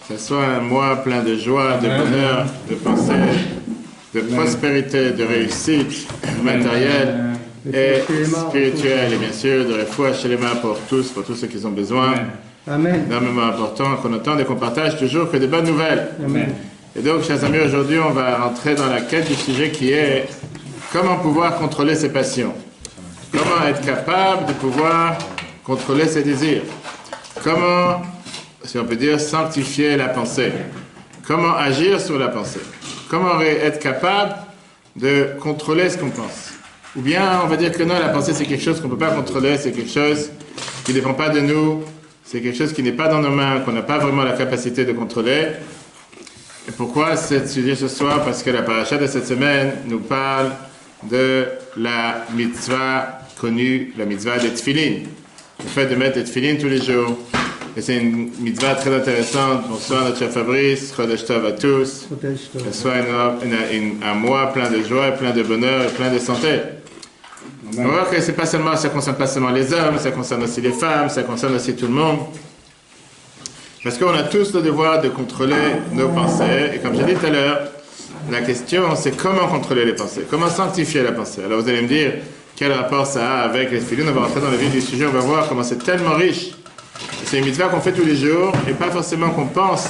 Que ce soit un mois plein de joie, de bonheur, de pensée, de prospérité, de réussite matérielle et spirituelle, et bien sûr de refoua shelema pour tous ceux qui ont besoin. Amen. Énormément important qu'on entende et qu'on partage toujours que des bonnes nouvelles. Amen. Et donc, chers amis, aujourd'hui, on va rentrer dans la quête du sujet qui est comment pouvoir contrôler ses passions. Comment être capable de pouvoir contrôler ses désirs. Comment, si on peut dire, sanctifier la pensée. Comment agir sur la pensée. Comment être capable de contrôler ce qu'on pense. Ou bien, on va dire que non, la pensée, c'est quelque chose qu'on ne peut pas contrôler, c'est quelque chose qui ne dépend pas de nous, c'est quelque chose qui n'est pas dans nos mains, qu'on n'a pas vraiment la capacité de contrôler. Et pourquoi ce sujet ce soir? Parce que la paracha de cette semaine nous parle de la mitzvah connue, la mitzvah des tefillin. Le fait de mettre des tefillin tous les jours. Et c'est une mitzvah très intéressante. Bonsoir notre cher Fabrice, Chodesh Tov à tous. Que ce soit un mois plein de joie, plein de bonheur et plein de santé. On va voir que ça ne concerne pas seulement les hommes, ça concerne aussi les femmes, ça concerne aussi tout le monde. Parce qu'on a tous le devoir de contrôler nos pensées. Et comme j'ai dit tout à l'heure, la question c'est comment contrôler les pensées, comment sanctifier la pensée. Alors vous allez me dire quel rapport ça a avec les tefillin. On va rentrer dans le vif du sujet, on va voir comment c'est tellement riche. C'est une mitzvah qu'on fait tous les jours et pas forcément qu'on pense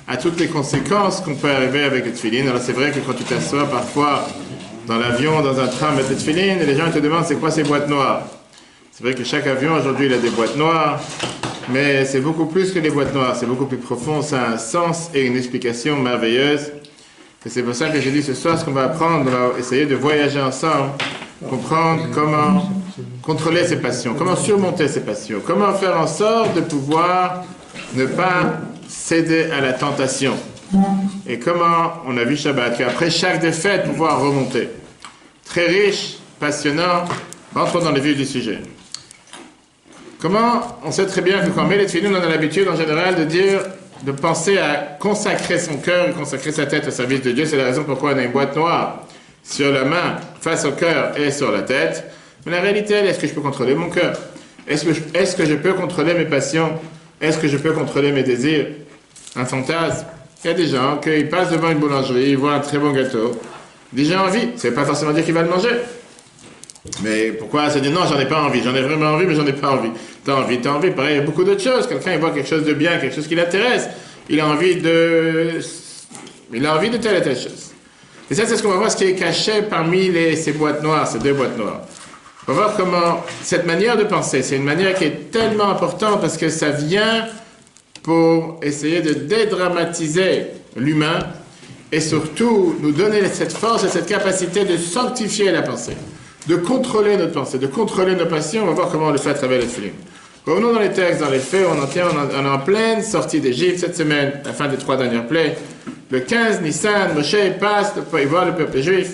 à toutes les conséquences qu'on peut arriver avec les tefillin. Alors c'est vrai que quand tu t'assois parfois dans l'avion, dans un train, mettre les tefillin, et les gens te demandent c'est quoi ces boîtes noires. C'est vrai que chaque avion aujourd'hui il a des boîtes noires, mais c'est beaucoup plus que les boîtes noires, c'est beaucoup plus profond, ça a un sens et une explication merveilleuse. Et c'est pour ça que j'ai dit ce soir ce qu'on va apprendre, on va essayer de voyager ensemble, comprendre comment contrôler ses passions, comment surmonter ses passions, comment faire en sorte de pouvoir ne pas céder à la tentation. Et comment, on a vu Shabbat, qu'après chaque défaite, pouvoir remonter. Très riche, passionnant, rentrons dans le vif du sujet. Comment, on sait très bien que quand on met les tefillin, on a l'habitude en général de dire, de penser à consacrer son cœur et consacrer sa tête au service de Dieu. C'est la raison pourquoi on a une boîte noire sur la main, face au cœur et sur la tête. Mais la réalité, est-ce que je peux contrôler mon cœur? Est-ce que je peux contrôler mes passions? Est-ce que je peux contrôler mes désirs? Un fantasme. Il y a des gens qui passent devant une boulangerie, ils voient un très bon gâteau. Déjà envie. Ça ne veut pas forcément dire qu'ils vont le manger. Mais pourquoi se dire non, j'en ai pas envie, j'en ai vraiment envie, mais j'en ai pas envie. T'as envie. Pareil, il y a beaucoup d'autres choses. Quelqu'un, il voit quelque chose de bien, quelque chose qui l'intéresse. Il a envie de telle et telle chose. Et ça, c'est ce qu'on va voir, ce qui est caché parmi ces boîtes noires, ces deux boîtes noires. On va voir comment cette manière de penser, c'est une manière qui est tellement importante parce que ça vient pour essayer de dédramatiser l'humain et surtout nous donner cette force et cette capacité de sanctifier la pensée, de contrôler notre pensée, de contrôler nos passions. On va voir comment on le fait à travers les tefillin. Revenons dans les textes, dans les faits, on est en pleine sortie d'Égypte cette semaine, la fin des 3 dernières plaies. Le 15 Nissan, Moshe passe, il voit le peuple juif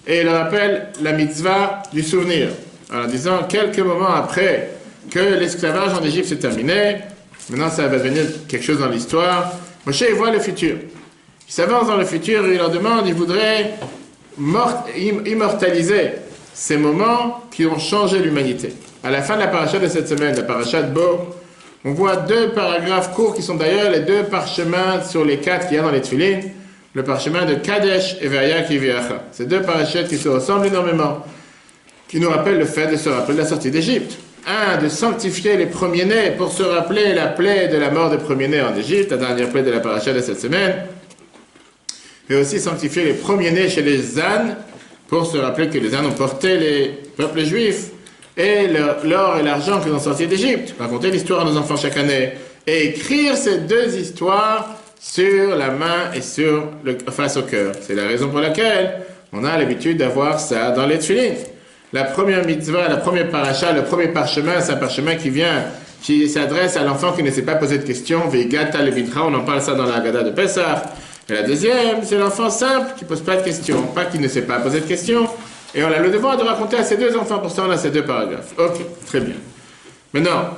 et il rappelle la mitzvah du souvenir. En disant, quelques moments après que l'esclavage en Égypte s'est terminé, maintenant ça va devenir quelque chose dans l'histoire, Moshe il voit le futur. Il s'avance dans le futur et il leur demande, il voudrait immortaliser ces moments qui ont changé l'humanité. À la fin de la paracha de cette semaine, la paracha de Bo, on voit 2 paragraphes courts qui sont d'ailleurs les 2 parchemins sur les 4 qu'il y a dans les tefillin, le parchemin de Kadesh et Vaya Kiviacha. Ces 2 parachettes qui se ressemblent énormément, qui nous rappellent le fait de se rappeler de la sortie d'Égypte. De sanctifier les premiers-nés pour se rappeler la plaie de la mort des premiers-nés en Égypte, la dernière plaie de la paracha de cette semaine. Et aussi sanctifier les premiers-nés chez les ânes pour se rappeler que les ânes ont porté les peuples juifs et l'or et l'argent qu'ils ont sortis d'Égypte. Raconter l'histoire à nos enfants chaque année et écrire ces 2 histoires sur la main et face au cœur. C'est la raison pour laquelle on a l'habitude d'avoir ça dans les tefillin. La première mitzvah, la première paracha, le premier parchemin, c'est un parchemin qui s'adresse à l'enfant qui ne s'est pas posé de questions. Veigata levitra, on en parle ça dans la Haggadah de Pessah. Et la deuxième, c'est l'enfant simple qui ne pose pas de questions, pas qui ne sait pas poser de questions. Et on a le devoir de raconter à ces 2 enfants, pour ça on a ces 2 paragraphes. Ok, très bien. Maintenant,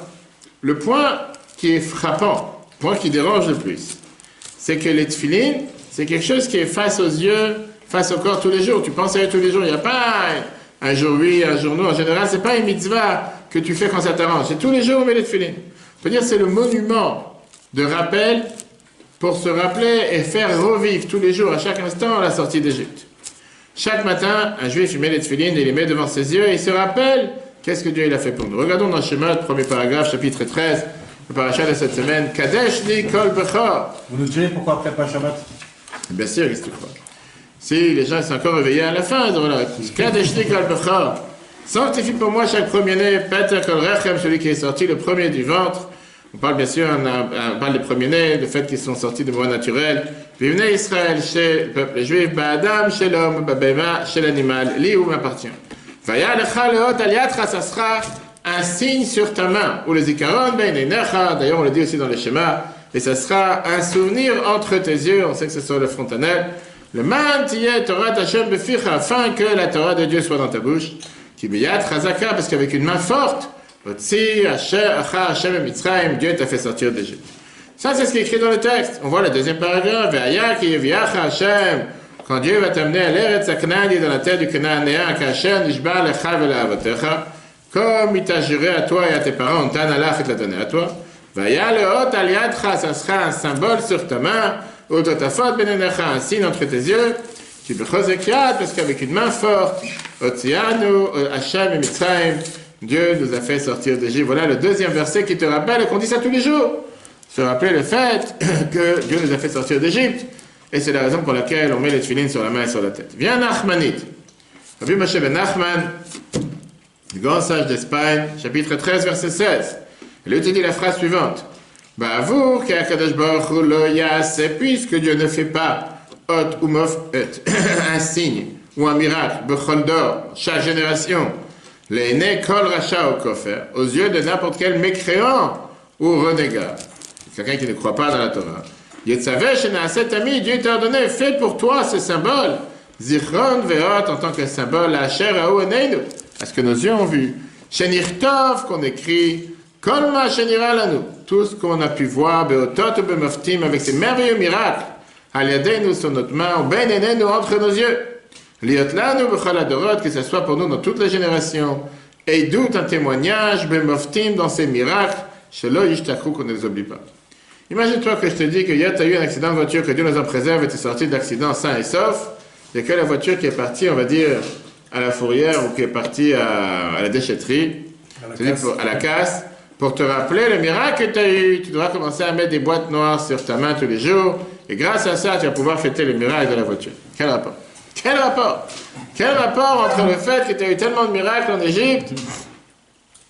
le point qui est frappant, le point qui dérange le plus, c'est que les tefillin, c'est quelque chose qui est face aux yeux, face au corps tous les jours. Tu penses à eux tous les jours, il n'y a pas un jour oui, un jour non. En général, c'est pas une mitzvah que tu fais quand ça t'arrange. C'est tous les jours on met les tefillin. On peut dire que c'est le monument de rappel pour se rappeler et faire revivre tous les jours, à chaque instant, la sortie d'Égypte. Chaque matin, un juif il met les tefilines, il les met devant ses yeux et il se rappelle qu'est-ce que Dieu il a fait pour nous. Regardons dans Shemot, premier paragraphe, chapitre 13, le parachat de cette semaine. Kadesh li kol bechor. Vous nous direz pourquoi après pas Shabbat? Bien sûr, qu'est-ce que tu crois? Si les gens sont encore réveillés à la fin, ils auront la réponse. Kadesh li kol bechor. Sanctifie pour moi chaque premier-né, Peter kol rechem, celui qui est sorti le premier du ventre. On parle bien sûr, on parle des premiers-nés, du fait qu'ils sont sortis de voie naturelle. Vivnei Israël, chez le peuple juif, Ba'adam, chez l'homme, Ba'bema, chez l'animal, li où m'appartient. Vaya lecha leot aliatra, ça sera un signe sur ta main. Ou le zikaron, ben necha, d'ailleurs on le dit aussi dans le schéma, et ça sera un souvenir entre tes yeux, on sait que c'est sur le frontanel. Le man tiyeh Torah Hashem beficha, afin que la Torah de Dieu soit dans ta bouche. Qui biyat chazaka, parce qu'avec une main forte, Otsi, Hashem et Mitzrayim, Dieu t'a fait sortir d'Égypte. Ça, c'est ce qui est écrit dans le texte. On voit le deuxième paragraphe. Ve'aya ki yeviacha Hashem. Quand Dieu va t'amener à l'Eretz HaKanan, dans la terre du Cananéen, qu'Hashem nishba lecha ve'la'avotecha, comme il t'a juré à toi et à tes parents, on t'en alach et te l'a donné à toi. Ve'aya le'ot al yadcha, ça sera un symbole sur ta main, ou totafot benenecha, un signe entre tes yeux. Tu bechozek yad, parce qu'avec une main forte, Otzianu, Hashem et Mitzrayim, Dieu nous a fait sortir d'Égypte. Voilà le deuxième verset qui te rappelle qu'on dit ça tous les jours. Se rappeler le fait que Dieu nous a fait sortir d'Égypte. Et c'est la raison pour laquelle on met les tefilines sur la main et sur la tête. Viens Nachmanite. Rabbi Moshe ben Nachman, le grand sage d'Espagne, chapitre 13, verset 16. Il a dit la phrase suivante. Ba'avour ke'akadosh baruch hu lo ya'aseh, puisque Dieu ne fait pas ot ou mof un signe ou un miracle, bechol dor, chaque génération. L'aîné kol racha au kofer, aux yeux de n'importe quel mécréant ou renégat. Quelqu'un qui ne croit pas dans la Torah. Yetzaveh shena'aset ami, Dieu t'a ordonné, fais pour toi ce symbole. Zichron ve'ot, en tant que symbole, la chair à oneinu, à ce que nos yeux ont vu. Shenirtov, qu'on écrit, kol ma shenira lanu, tout ce qu'on a pu voir, be'otot ou be'moftim, avec ces merveilleux miracles, aliadeinu sur notre main, ou benenenu entre nos yeux. Liotlanu b'chol adorot, que ce soit pour nous dans toutes les générations, et doute un témoignage, be'moftim, dans ces miracles, shelo yishtachu, qu'on ne les oublie pas. Imagine-toi que je te dis que hier tu as eu un accident de voiture, que Dieu nous en préserve et tu es sorti de l'accident sain et sauf, et que la voiture qui est partie, on va dire, à la fourrière ou qui est partie à la déchetterie, à la casse, pour te rappeler le miracle que tu as eu, tu devras commencer à mettre des boîtes noires sur ta main tous les jours, et grâce à ça, tu vas pouvoir fêter le miracle de la voiture. Quel rapport? Quel rapport? Quel rapport entre le fait que tu as eu tellement de miracles en Égypte?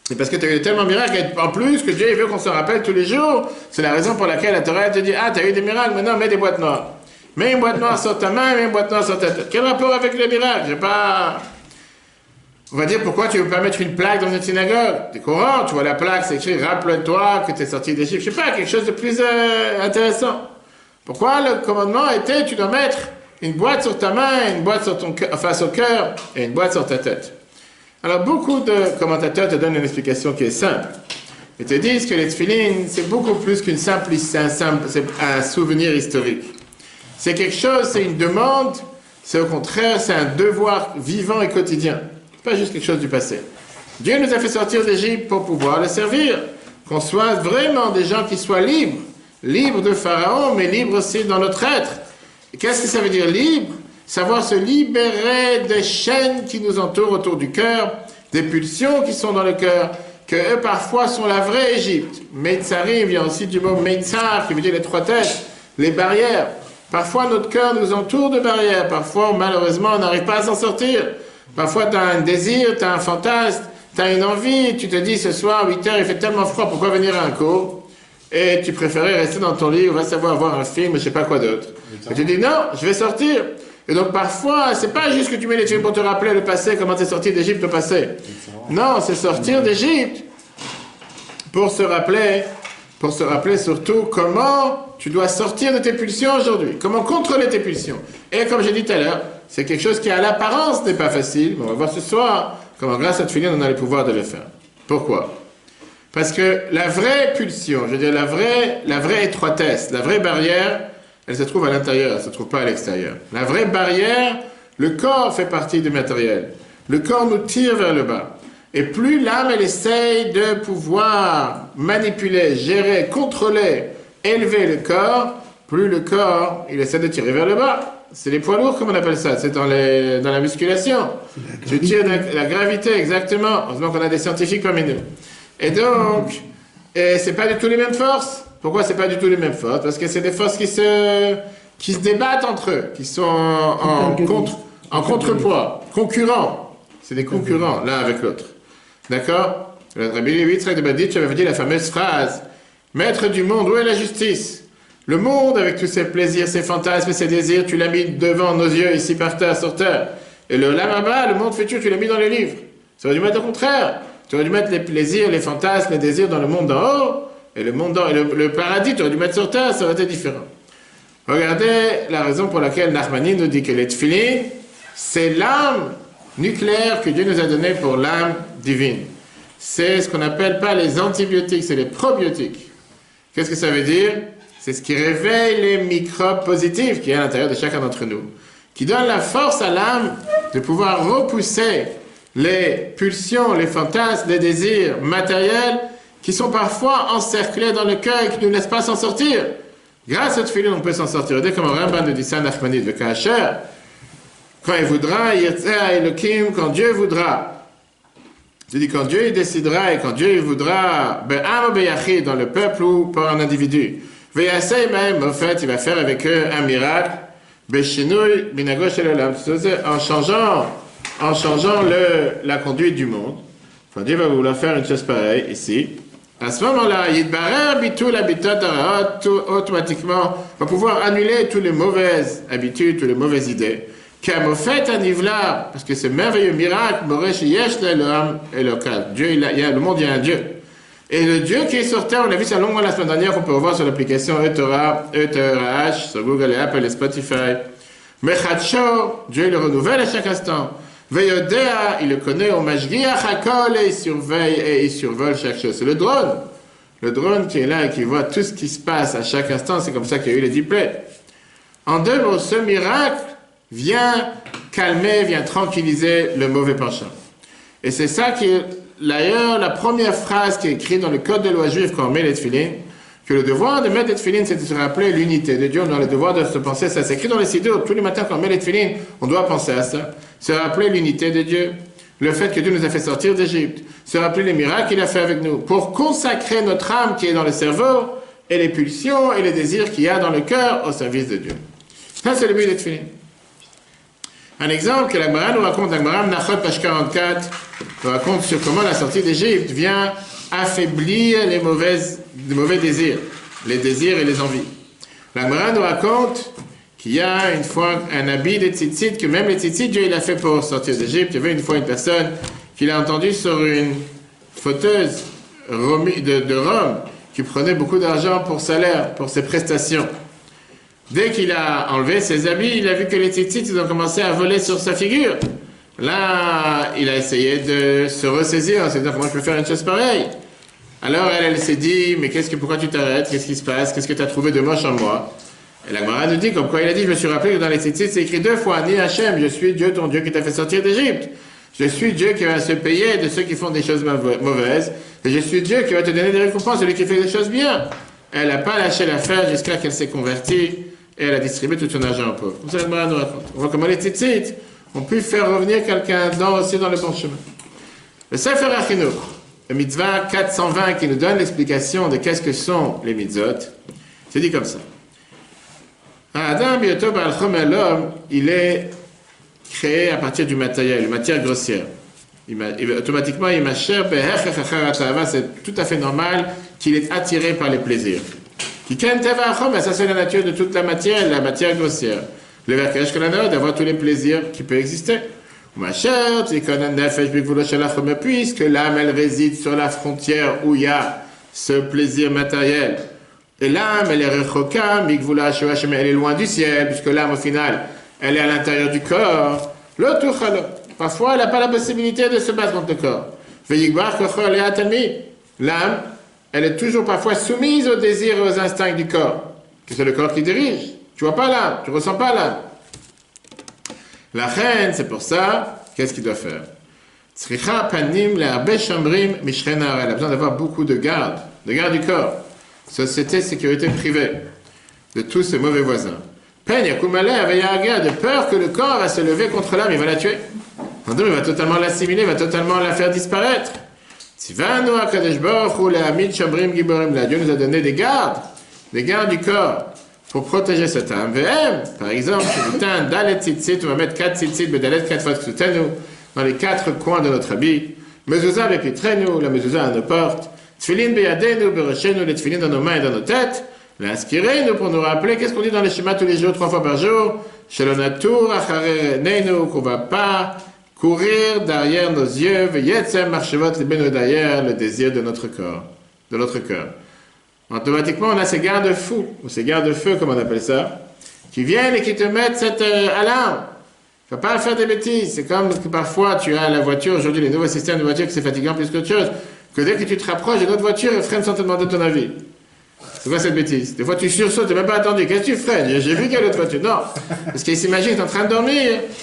C'est parce que tu as eu tellement de miracles, et en plus que Dieu veut qu'on se rappelle tous les jours. C'est la raison pour laquelle la Torah te dit, ah, tu as eu des miracles, maintenant mets des boîtes noires. Mets une boîte noire sur ta main, mets une boîte noire sur ta tête. Quel rapport avec les miracles? J'ai pas... On va dire, pourquoi tu ne veux pas mettre une plaque dans une synagogue? Tu es courant, tu vois la plaque, c'est écrit, rappelle-toi que tu es sorti d'Égypte. Je sais pas, quelque chose de plus intéressant. Pourquoi le commandement était, tu dois mettre une boîte sur ta main, une boîte sur ton cœur, face au cœur, et une boîte sur ta tête? Alors, beaucoup de commentateurs te donnent une explication qui est simple. Ils te disent que les tefilines, c'est beaucoup plus qu'une simple, c'est un souvenir historique. C'est quelque chose, c'est une demande, c'est au contraire, c'est un devoir vivant et quotidien. Pas juste quelque chose du passé. Dieu nous a fait sortir d'Égypte pour pouvoir le servir. Qu'on soit vraiment des gens qui soient libres. Libres de Pharaon, mais libres aussi dans notre être. Et qu'est-ce que ça veut dire libre? Savoir se libérer des chaînes qui nous entourent autour du cœur, des pulsions qui sont dans le cœur, que eux parfois sont la vraie Égypte. Meitzarim vient aussi du mot Meitzar, qui veut dire les trois têtes, les barrières. Parfois notre cœur nous entoure de barrières, parfois malheureusement on n'arrive pas à s'en sortir. Parfois tu as un désir, tu as un fantasme, tu as une envie, tu te dis ce soir 8h il fait tellement froid, pourquoi venir à un cours? Et tu préférais rester dans ton lit, on va savoir voir un film, je sais pas quoi d'autre. Et tu dis non, je vais sortir. Et donc parfois, c'est pas juste que tu mets les tefilines pour te rappeler le passé, comment tu es sorti d'Égypte au passé. Non, c'est sortir d'Égypte pour se rappeler surtout comment tu dois sortir de tes pulsions aujourd'hui, comment contrôler tes pulsions. Et comme j'ai dit tout à l'heure, c'est quelque chose qui à l'apparence n'est pas facile, mais on va voir ce soir comment grâce à tefilines on a le pouvoir de le faire. Pourquoi? Parce que la vraie pulsion, je veux dire la vraie étroitesse, la vraie barrière, elle se trouve à l'intérieur, elle ne se trouve pas à l'extérieur. La vraie barrière, le corps fait partie du matériel. Le corps nous tire vers le bas. Et plus l'âme, elle essaye de pouvoir manipuler, gérer, contrôler, élever le corps, plus le corps, il essaie de tirer vers le bas. C'est les poids lourds, comme on appelle ça. C'est dans la musculation. Tu tires la gravité, exactement. Heureusement qu'on a des scientifiques parmi nous. Et donc, c'est pas du tout les mêmes forces. Pourquoi c'est pas du tout les mêmes forces? Parce que c'est des forces qui se débattent entre eux, qui sont en contrepoids, concurrents. C'est des concurrents, l'un avec l'autre. D'accord? Le Rabbi Yitzhak de Baditch avait dit la fameuse phrase « Maître du monde, où est la justice ?» Le monde, avec tous ses plaisirs, ses fantasmes et ses désirs, tu l'as mis devant nos yeux, ici par terre, sur terre. Et le Lamaba, le monde futur, tu l'as mis dans les livres. Ça aurait dû mettre au contraire. Tu aurais dû mettre les plaisirs, les fantasmes, les désirs dans le monde d'en haut, et le paradis, tu aurais dû mettre sur terre, ça aurait été différent. Regardez la raison pour laquelle Nachmani nous dit que les tefillin, c'est l'âme nucléaire que Dieu nous a donnée pour l'âme divine. C'est ce qu'on appelle pas les antibiotiques, c'est les probiotiques. Qu'est-ce que ça veut dire? C'est ce qui réveille les microbes positifs qui est à l'intérieur de chacun d'entre nous, qui donne la force à l'âme de pouvoir repousser les pulsions, les fantasmes, les désirs matériels qui sont parfois encerclés dans le cœur et qui ne nous laissent pas s'en sortir. Grâce au tefillin, on peut s'en sortir. Regardez comment Ramban nous dit ça, Nachmanide, le Kacher. Quand il voudra, Yirtzeh Elokim, quand Dieu voudra. Je dis quand Dieu il décidera et quand Dieu il voudra, Be'am Beyachid, dans le peuple ou par un individu. Ve'yasei Ma'em, en fait, il va faire avec eux un miracle. Be'shinui Minagosh Elolam, en changeant la conduite du monde. Enfin, Dieu va vouloir faire une chose pareille ici. À ce moment-là, Yidbarer Bitul Habitat Araot, automatiquement, va pouvoir annuler toutes les mauvaises habitudes, toutes les mauvaises idées. Kamofet Anivla, parce que ce merveilleux miracle, Boresh Yesh Eloham Elokal. Dieu, le monde, il y a un Dieu. Et le Dieu qui est sur terre, on a vu ça longuement la semaine dernière, qu'on peut revoir sur l'application Etorah H, sur Google et Apple et Spotify. Mechacho, Dieu le renouvelle à chaque instant. Veyodea, il le connaît au Mashgiach Hakol et il surveille et il survole chaque chose. C'est le drone. Le drone qui est là et qui voit tout ce qui se passe à chaque instant, c'est comme ça qu'il y a eu les 10 plaies. En deux mots, ce miracle vient calmer, vient tranquilliser le mauvais penchant. Et c'est ça qui est, d'ailleurs, la première phrase qui est écrite dans le code de loi juive quand on met les tefillin, que le devoir de mettre les tefillin, c'est de se rappeler l'unité de Dieu. On a le devoir de se penser à ça. C'est écrit dans les siddur. Tous les matins, quand on met les tefillin, on doit penser à ça. Se rappeler l'unité de Dieu. Le fait que Dieu nous a fait sortir d'Égypte. Se rappeler les miracles qu'il a fait avec nous. Pour consacrer notre âme qui est dans le cerveau, et les pulsions et les désirs qu'il y a dans le cœur au service de Dieu. Ça, c'est le but des tefillin. Un exemple que la Gemara nous raconte, la Gemara Menachot, page 44, nous raconte sur comment la sortie d'Égypte vient affaiblir les mauvais désirs, les désirs et les envies. La Gemara nous raconte qu'il y a une fois un habit des tzitzit, que même les tzitzit, Dieu il a fait pour sortir d'Égypte. Il y avait une fois une personne qui l'a entendu sur une fauteuse de Rome qui prenait beaucoup d'argent pour salaire, pour ses prestations. Dès qu'il a enlevé ses habits, il a vu que les tzitzit, ils ont commencé à voler sur sa figure. Là, il a essayé de se ressaisir en se disant comment je peux faire une chose pareille. Alors elle s'est dit, mais pourquoi tu t'arrêtes? Qu'est-ce qui se passe? Qu'est-ce que tu as trouvé de moche en moi? Et la Gemara nous dit, comme quoi il a dit, je me suis rappelé que dans les tzitzit, c'est écrit 2 fois, Ni Hachem, je suis Dieu, ton Dieu qui t'a fait sortir d'Égypte. Je suis Dieu qui va se payer de ceux qui font des choses mauvaises. Et je suis Dieu qui va te donner des récompenses, celui qui fait des choses bien. Elle n'a pas lâché l'affaire jusqu'à qu'elle s'est convertie et elle a distribué tout son argent aux pauvres. Comme ça, la Gemara nous raconte. On voit comment les tzitzit ont pu faire revenir quelqu'un aussi dans le bon chemin. Le Sefer HaChinuch, le mitzvah 420 qui nous donne l'explication de qu'est-ce que sont les mitzvot, c'est dit comme ça. Adam Bioto Baal Chom, l'homme, il est créé à partir du matériel, matière grossière. Automatiquement, il machère, c'est tout à fait normal qu'il est attiré par les plaisirs. Ça c'est la nature de toute la matière grossière. Le verkesh kolanot, d'avoir tous les plaisirs qui peuvent exister. Puisque l'âme, elle réside sur la frontière où il y a ce plaisir matériel. Et l'âme, elle est rechoka, elle est loin du ciel, puisque l'âme, au final, elle est à l'intérieur du corps. Parfois, elle n'a pas la possibilité de se battre contre le corps. L'âme, elle est toujours parfois soumise aux désirs et aux instincts du corps. C'est le corps qui dirige. Tu vois pas l'âme, tu ressens pas l'âme. La reine, c'est pour ça, qu'est-ce qu'il doit faire? Elle a besoin d'avoir beaucoup de garde du corps. Société, sécurité privée. de tous ses mauvais voisins. Peine, de peur que le corps va se lever contre l'âme, il va la tuer. Il va totalement l'assimiler, il va totalement la faire disparaître. Dieu nous a donné des gardes du corps pour protéger cette âme. Par exemple, on va mettre 4 tzitzit, quatre fois dans les 4 coins de notre habit. Mezuzah bepitrenu, la mezuzah à nos portes. Tfilin beyadenu, bereshenu, les tfilin dans nos mains et dans nos têtes. L'inspirer, nous, pour nous rappeler, qu'est-ce qu'on dit dans les schémas tous les jours, 3 fois par jour? Shelonatur, achareh neinu, qu'on va pas courir derrière nos yeux, veyetzem, marchevot, libenu derrière le désir de notre corps, de notre cœur. Automatiquement, on a ces garde-fous, ou ces garde-feux, comme on appelle ça, qui viennent et qui te mettent cette alarme. Il ne faut pas faire des bêtises. C'est comme que parfois tu as la voiture, aujourd'hui les nouveaux systèmes de voiture, que c'est fatigant plus qu'autre chose, que dès que tu te rapproches d'une autre voiture, elle freine sans te demander ton avis. C'est quoi cette bêtise? Des fois tu sursautes, tu n'as même pas attendu. Qu'est-ce que tu freines? J'ai vu qu'il y a l'autre voiture. Non. Parce qu'il s'imagine que tu es en train de dormir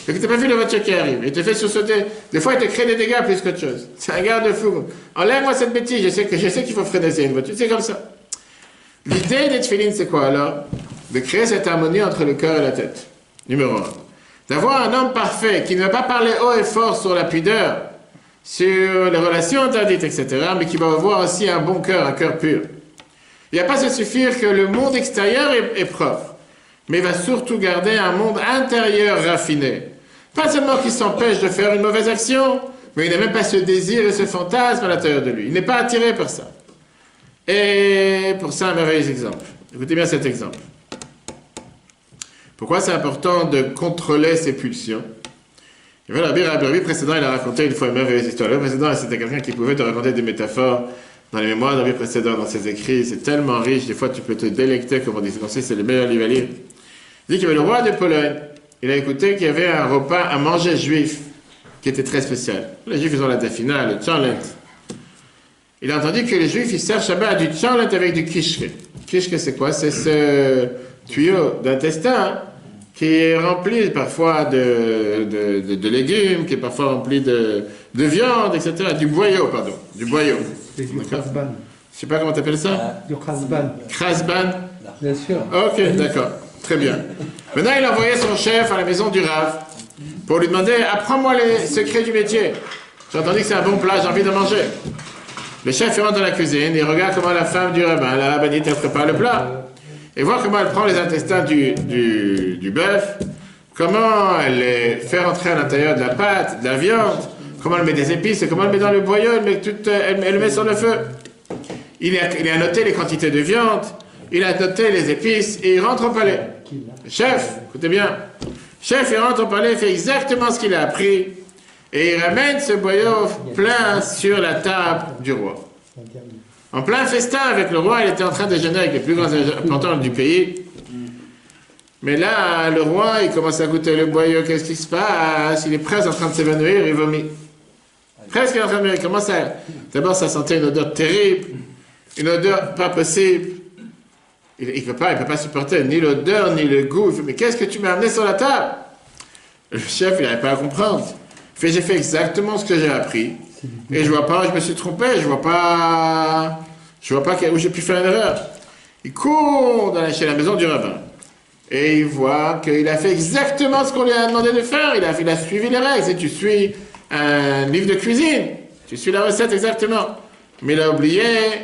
et que tu n'as pas vu la voiture qui arrive. Il te fait sursauter. Des fois, il te crée des dégâts plus qu'autre chose. C'est un garde-fou. Enlève-moi cette bêtise. Je sais qu'il faut freiner, c'est une voiture. C'est comme ça. L'idée des tefilines, c'est quoi alors? De créer cette harmonie entre le cœur et la tête. Numéro 1. D'avoir un homme parfait qui ne va pas parler haut et fort sur la pudeur, sur les relations interdites, etc., mais qui va avoir aussi un bon cœur, un cœur pur. Il ne va pas se suffire que le monde extérieur est propre, mais il va surtout garder un monde intérieur raffiné. Pas seulement qu'il s'empêche de faire une mauvaise action, mais il n'a même pas ce désir et ce fantasme à l'intérieur de lui. Il n'est pas attiré par ça. Et pour ça, un merveilleux exemple. Écoutez bien cet exemple. Pourquoi c'est important de contrôler ses pulsions? Et voilà, le rabbi précédent, il a raconté une fois une merveilleuse histoire. Le précédent, c'était quelqu'un qui pouvait te raconter des métaphores dans les mémoires d'un rabbi précédent, dans ses écrits. C'est tellement riche, des fois tu peux te délecter, comme on dit. C'est le meilleur livre à lire. Il dit qu'il y avait le roi de Pologne. Il a écouté qu'il y avait un repas à manger juif qui était très spécial. Les juifs, ils ont la tafina, le tchanlet. Il a entendu que les juifs, ils servent Shabbat du tchanlet avec du kishke. Kishke, c'est quoi? C'est ce tuyau d'intestin qui est rempli parfois de légumes, qui est parfois rempli de viande, etc. Du boyau, pardon. Du boyau. C'est du krasban. Je sais pas comment tu appelles ça? Du krasban. Krasban? Bien sûr. Ok, d'accord. Très bien. Maintenant, il a envoyé son chef à la maison du Rav pour lui demander « Apprends-moi les secrets du métier. J'ai entendu que c'est un bon plat, j'ai envie de manger. » Le chef rentre dans la cuisine, il regarde comment la femme du rabbin, la rabbinite, elle prépare le plat. Et voir comment elle prend les intestins du bœuf, comment elle les fait rentrer à l'intérieur de la pâte, de la viande, comment elle met des épices, et comment elle met dans le boyau, elle le met sur le feu. Il a noté les quantités de viande, il a noté les épices, et il rentre au palais. Le chef, écoutez bien, le chef, il rentre au palais, il fait exactement ce qu'il a appris, et il ramène ce boyau plein sur la table du roi. En plein festin avec le roi, il était en train de déjeuner avec les plus grands planteurs du pays. Mais là, le roi, il commence à goûter le boyau, qu'est-ce qui se passe? Il est presque en train de s'évanouir, il vomit. Presque en train de il commence à... D'abord, ça sentait une odeur terrible, une odeur pas possible. Il ne peut pas supporter ni l'odeur, ni le goût. Il fait, mais qu'est-ce que tu m'as amené sur la table? Le chef, il n'arrive pas à comprendre. Il fait, j'ai fait exactement ce que j'ai appris. Et je vois pas, je me suis trompé, je vois pas où j'ai pu faire une erreur. Il court chez la maison du rabbin. Et il voit qu'il a fait exactement ce qu'on lui a demandé de faire. Il a suivi les règles. Et tu suis un livre de cuisine. Tu suis la recette exactement. Mais il a oublié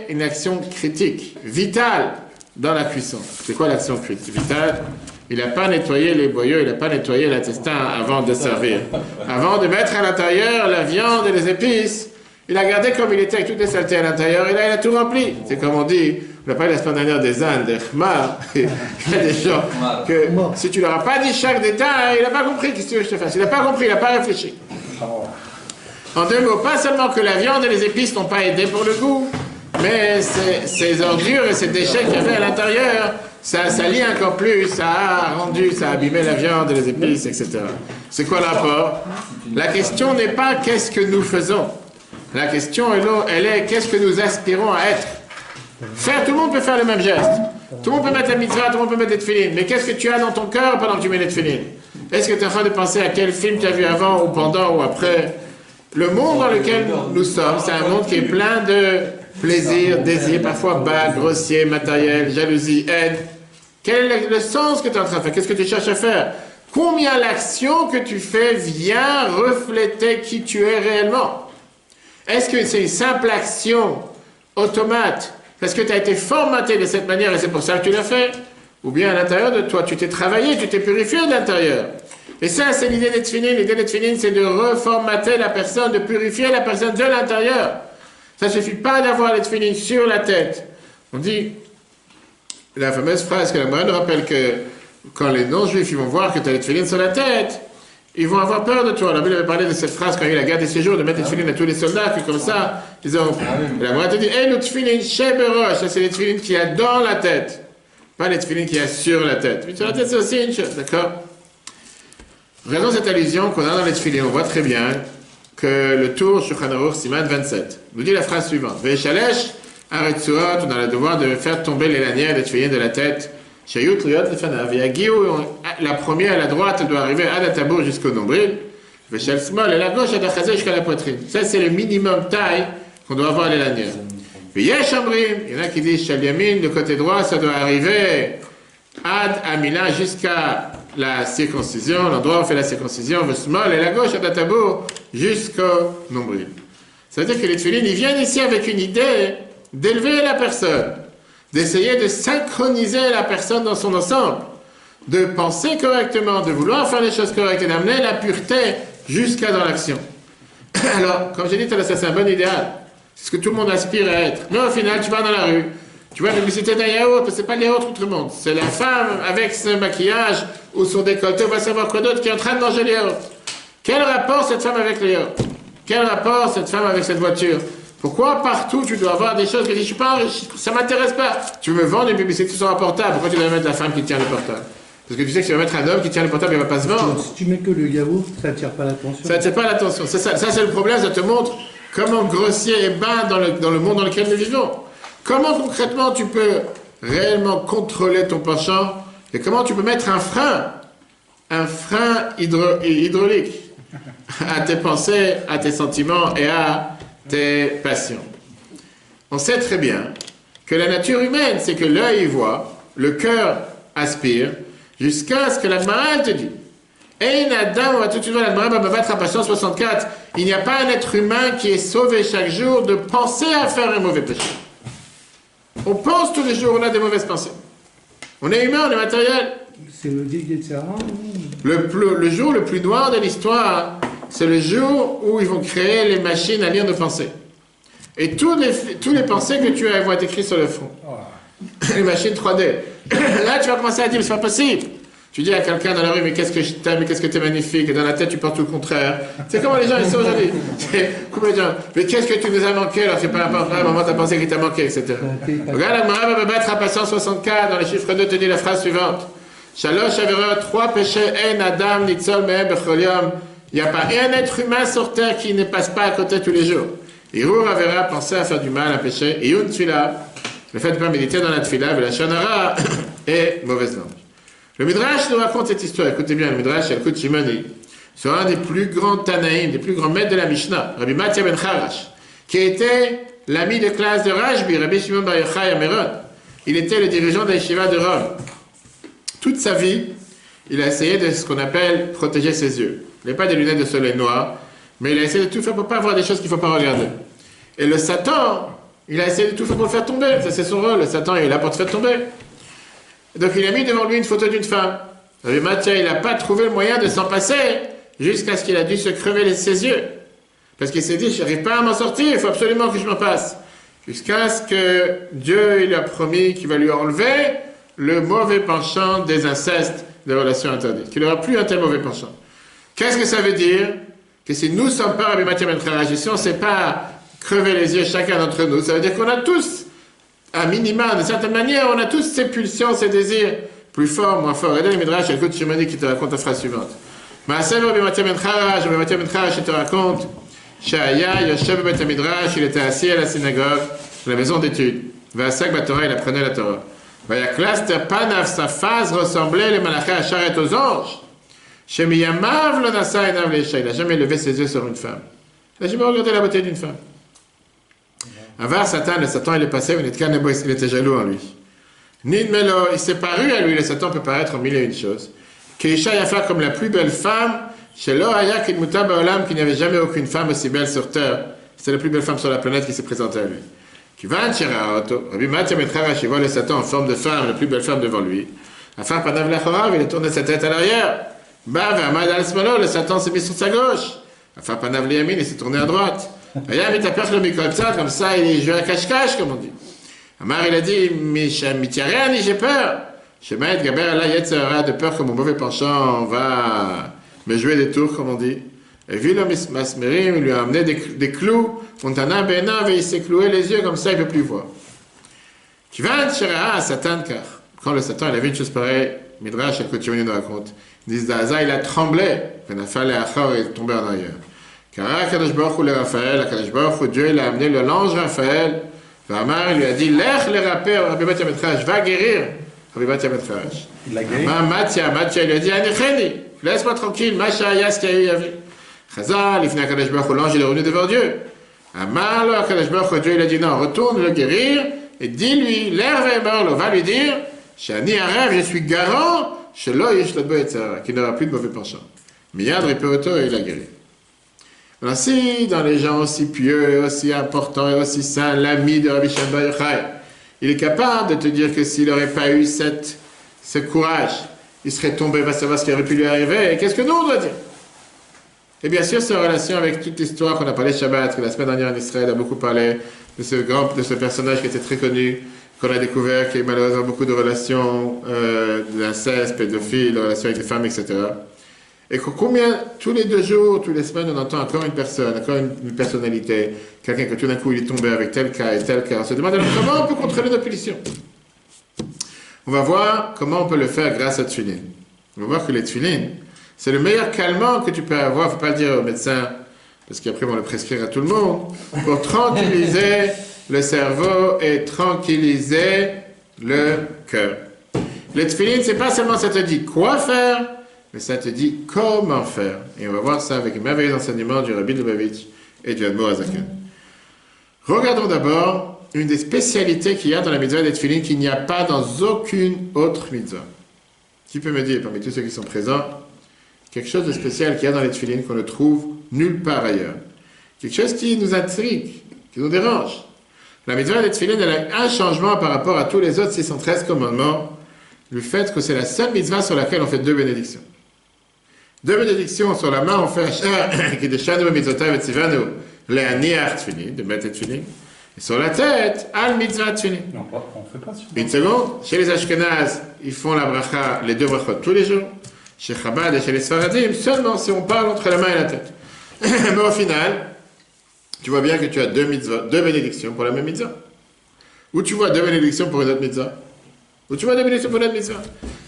une action critique, vitale, dans la cuisson. C'est quoi l'action critique vitale? Il n'a pas nettoyé les boyaux, il n'a pas nettoyé l'intestin avant de servir. Avant de mettre à l'intérieur la viande et les épices, il a gardé comme il était avec toutes les saletés à l'intérieur, et là il a tout rempli. C'est comme on dit, on a parlé la semaine dernière des ânes, des khmar. Il y a des gens que si tu leur as pas dit chaque détail, il n'a pas compris qu'est-ce que tu veux que je te fasse. Il n'a pas compris, il n'a pas réfléchi. En deux mots, pas seulement que la viande et les épices n'ont pas aidé pour le goût, mais ces ordures et ces déchets qu'il y avait à l'intérieur, ça a sali encore plus, ça a abîmé la viande et les épices, etc. C'est quoi le rapport? La question n'est pas qu'est-ce que nous faisons. La question, elle est qu'est-ce que nous aspirons à être. Tout le monde peut faire le même geste. Tout le monde peut mettre la mitzvah, tout le monde peut mettre des tefilines. Mais qu'est-ce que tu as dans ton cœur pendant que tu mets les tefilines? Est-ce que tu es en train de penser à quel film tu as vu avant ou pendant ou après? Le monde dans lequel nous sommes, c'est un monde qui est plein de plaisir, désir, parfois bas, grossier, matériel, jalousie, haine. Quel est le sens que tu es en train de faire? Qu'est-ce que tu cherches à faire? Combien l'action que tu fais vient refléter qui tu es réellement? Est-ce que c'est une simple action automate parce que tu as été formaté de cette manière et c'est pour ça que tu l'as fait? Ou bien à l'intérieur de toi, tu t'es travaillé, tu t'es purifié de l'intérieur? Et ça, c'est l'idée d'être fini. L'idée d'être fini, c'est de reformater la personne, de purifier la personne de l'intérieur. Ça ne suffit pas d'avoir l'être fini sur la tête. On dit, la fameuse phrase que la Gemara nous rappelle que quand les non-juifs ils vont voir que tu as les tefilines sur la tête, ils vont avoir peur de toi. La Bible avait parlé de cette phrase quand il y a eu la guerre des séjours, de mettre les tefilines à tous les soldats, que comme ça, ils ont... La Gemara te dit, hey, le tefilin sheberosh, ça c'est les tefilines qu'il y a dans la tête, pas les tefilines qu'il y a sur la tête. Mais sur la tête, c'est aussi une chose, d'accord? Regardons cette allusion qu'on a dans les tefilines, on voit très bien que le tour sur Shulchan Aruch, Siman 27, nous dit la phrase suivante. Ve'eshalesh aretzuot, on a le devoir de faire tomber les lanières des tefilines de la tête. Shayut liyot lefanav. La première à la droite, elle doit arriver à la tabour jusqu'au nombril. Ve'shel smol, et la gauche, elle doit chaser jusqu'à la poitrine. Ça, c'est le minimum taille qu'on doit avoir les lanières. Ve'yesh amrim, il y en a qui disent shel yamin, du côté droit, ça doit arriver ad amila jusqu'à la circoncision, l'endroit où on fait la circoncision, ve'smol, et la gauche, à la tabour jusqu'au nombril. Ça veut dire que les tefilines, ils viennent ici avec une idée d'élever la personne, d'essayer de synchroniser la personne dans son ensemble, de penser correctement, de vouloir faire les choses correctes et d'amener la pureté jusqu'à dans l'action. Alors, comme j'ai dit tout à l'heure, ça c'est un bon idéal. C'est ce que tout le monde aspire à être. Mais au final, tu vas dans la rue, tu vois la publicité d'un yaourt, mais c'est pas le yaourt pour tout le monde. C'est la femme avec son maquillage ou son décolleté, on va savoir quoi d'autre, qui est en train de manger le yaourt. Quel rapport cette femme avec le yaourt? Quel rapport cette femme avec cette voiture? Pourquoi partout tu dois avoir des choses que je suis pas enrichi, ça m'intéresse pas. Tu veux me vendre une publicité sur un portable, pourquoi tu dois mettre la femme qui tient le portable? Parce que tu sais que tu vas mettre un homme qui tient le portable, il va pas se vendre. Si tu mets que le yaourt, ça attire pas l'attention. Ça attire pas l'attention. Ça c'est le problème, ça te montre comment grossier et bas dans le monde dans lequel nous vivons. Comment concrètement tu peux réellement contrôler ton penchant et comment tu peux mettre un frein hydraulique à tes pensées, à tes sentiments et à tes passions. On sait très bien que la nature humaine, c'est que l'œil voit, le cœur aspire, jusqu'à ce que la Gemara te dit. Et une Adam, on va tout de suite voir la Gemara, va me battre à Passion 64. Il n'y a pas un être humain qui est sauvé chaque jour de penser à faire un mauvais péché. On pense tous les jours, on a des mauvaises pensées. On est humain, on est matériel. C'est le dit etc. Le jour le plus noir de l'histoire, c'est le jour où ils vont créer les machines à lire nos pensées. Et tous les pensées que tu as vont être écrites sur le front. Les machines 3D. Là, tu vas commencer à dire, mais c'est pas possible. Tu dis à quelqu'un dans la rue, mais qu'est-ce que je t'aime, mais qu'est-ce que tu es magnifique, et dans la tête, tu portes tout le contraire. C'est comment les gens ils sont aujourd'hui. Comment les gens, mais qu'est-ce que tu nous as manqué, alors c'est pas important, à un moment, tu as pensé qu'il t'a manqué, etc. Regarde, la Gemara va me battre à Passion 64, dans les chiffres 2, te dit la phrase suivante. Shalosh averot, 3 péchés, en Adam, nitzol, mehem, becholium. Il n'y a pas un être humain sur terre qui ne passe pas à côté tous les jours. Irur avera, penser à faire du mal, à pécher, et une tfila, le fait de ne pas méditer dans la tfila, la shonara, et mauvaise langue. Le Midrash nous raconte cette histoire, écoutez bien, le Midrash, Yalkut Shimoni, sur un des plus grands Tanaïm, des plus grands maîtres de la Mishnah, Rabbi Matia ben Charash, qui était l'ami de classe de Rashbi, Rabbi Shimon bar Yochai à Méron. Il était le dirigeant de la Yeshiva de Rome. Toute sa vie, il a essayé de ce qu'on appelle protéger ses yeux. Il n'avait pas des lunettes de soleil noir, mais il a essayé de tout faire pour ne pas voir des choses qu'il ne faut pas regarder. Et le Satan, il a essayé de tout faire pour le faire tomber. Ça, c'est son rôle. Le Satan, il est là pour te faire tomber. Donc, il a mis devant lui une photo d'une femme. Rabbi Matia, il n'a pas trouvé le moyen de s'en passer jusqu'à ce qu'il a dû se crever ses yeux. Parce qu'il s'est dit, je n'arrive pas à m'en sortir, il faut absolument que je m'en passe. Jusqu'à ce que Dieu, il a promis qu'il va lui enlever le mauvais penchant des incestes, des relations interdites. Qu'il n'aura plus un tel mauvais penchant. Qu'est-ce que ça veut dire? Que si nous ne sommes pas Rabbi Matia ben Charash, si on ne sait pas crever les yeux chacun d'entre nous, ça veut dire qu'on a tous, à minima, de certaine manière, on a tous ces pulsions, ces désirs, plus forts, moins forts. Et là, le Midrash, écoute Shimoni qui te raconte la phrase suivante. Maasev Rabbi Matia ben Charash, Rabbi Matia ben Charash, il te raconte, Shaya, Yoshev Bet Midrash, il était assis à la synagogue, à la maison d'études. Vasak Batora, il apprenait la Torah. Vayaklas Terpanav, sa face ressemblait les malachas à charrette aux anges. Shemiyamav le nasa enav leisha, il n'a jamais levé ses yeux sur une femme. Il n'a jamais regardé la beauté d'une femme. Avar Satan, le Satan, il est passé, il était jaloux en lui. Nidmelo, il s'est paru à lui, le Satan peut paraître en mille et une choses. Keisha Yafa comme la plus belle femme, chez Loaya Kidmuta Baolam, qu'il n'y avait jamais aucune femme aussi belle sur terre. C'est la plus belle femme sur la planète qui s'est présentée à lui. Kivan Chiraoto, Rabbi Matia Metrara, il voit le Satan en forme de femme, la plus belle femme devant lui. Afin Panav Lachorav, il a tourné sa tête à l'arrière. Bav Amad al Smalo, le Satan s'est mis sur sa gauche. Afin Panav Liamin, il s'est tourné à droite. Ayam il t'aperçoit le Mikolza, comme ça, il joue à cache-cache, comme on dit. Amar, il a dit, Mitiariani, j'ai peur. Shemaet Gaber Allah Yetzera, de peur que mon mauvais penchant va me jouer des tours, comme on dit. Et vu l'homme Masmerim, il lui a amené des clous. Montana Benav, et il s'est cloué les yeux, comme ça, il ne peut plus voir. Kivan Sheraha, Satan, car quand le Satan, il a vu une chose pareille, Midrash, et Kotioni nous raconte, il dit, Zaza, il a tremblé. Penafal et Achor est tombé en arrière. Car Akadosh Baruch Hu le Raphaël, Akadosh Baruch Hu, Dieu, il a amené l'ange Raphaël. Amar, il lui a dit, Lech le rappel, Rabbi Matia Metrach, va guérir. Rabbi Matia Metrach. Il l'a guéri. Matia, il lui a dit, Anicheni, laisse-moi tranquille, Macha, Yas, qu'il y a eu, avait. Chazal, il finit Akadosh Baruch Hu, l'ange, il est revenu devant Dieu. Amar, le Akadosh Baruch Hu, Dieu, il a dit, non, retourne le guérir, et dis-lui, l'herbe est mort, va lui dire, Shani Arav, je suis garant, Shelo Yishlotbo Yetzara, qu'il n'aura plus de mauvais penchant. Miyad, Riperoto, et il a guéri. Alors, si dans les gens aussi pieux, et aussi importants, et aussi saints, l'ami de Rabbi Shimon Bar Yochai, il est capable de te dire que s'il n'aurait pas eu ce courage, il serait tombé, va savoir ce qui aurait pu lui arriver, et qu'est-ce que nous on doit dire? Et bien sûr, c'est en relation avec toute l'histoire qu'on a parlé Shabbat, que la semaine dernière en Israël a beaucoup parlé de ce personnage qui était très connu, qu'on a découvert, qui a eu malheureusement beaucoup de relations d'inceste, pédophiles, de relations avec des femmes, etc. Et combien, tous les 2 jours, toutes les semaines, on entend encore une personne, encore une personnalité, quelqu'un que tout d'un coup il est tombé avec tel cas et tel cas. On se demande alors comment on peut contrôler nos pulsions. On va voir comment on peut le faire grâce à Tfilin. On va voir que les Tfilin, c'est le meilleur calmant que tu peux avoir, il ne faut pas le dire au médecin, parce qu'après on va le prescrire à tout le monde, pour tranquilliser le cerveau et tranquilliser le cœur. Les Tfilin, c'est pas seulement ça te dit quoi faire, mais ça te dit comment faire. Et on va voir ça avec un merveilleux enseignement du Rabbi Lubavitch et du Admor Azaken. Regardons d'abord une des spécialités qu'il y a dans la mitzvah des Tfilin qu'il n'y a pas dans aucune autre mitzvah. Qui peut me dire, parmi tous ceux qui sont présents, quelque chose de spécial qu'il y a dans les Tfilin qu'on ne trouve nulle part ailleurs? Quelque chose qui nous intrigue, qui nous dérange. La mitzvah des Tfilin, elle a un changement par rapport à tous les autres 613 commandements, le fait que c'est la seule mitzvah sur laquelle on fait 2 bénédictions. 2 bénédictions sur la main, on fait qui déchanu mitzvotav et tzivanu le'aniach tfilin, de mettre tfilin, et sur la tête, al mitzvah tfilin. Non, on fait pas ça. Une seconde, chez les Ashkenaz, ils font la bracha, les 2 brachot tous les jours. Chez Chabad et chez les Sfaradim, seulement si on parle entre la main et la tête. Mais au final, tu vois bien que tu as 2 bénédictions pour la même mitzvah. Ou tu vois 2 bénédictions pour une autre mitzvah. Ou tu vois 2 bénédictions pour une autre mitzvah.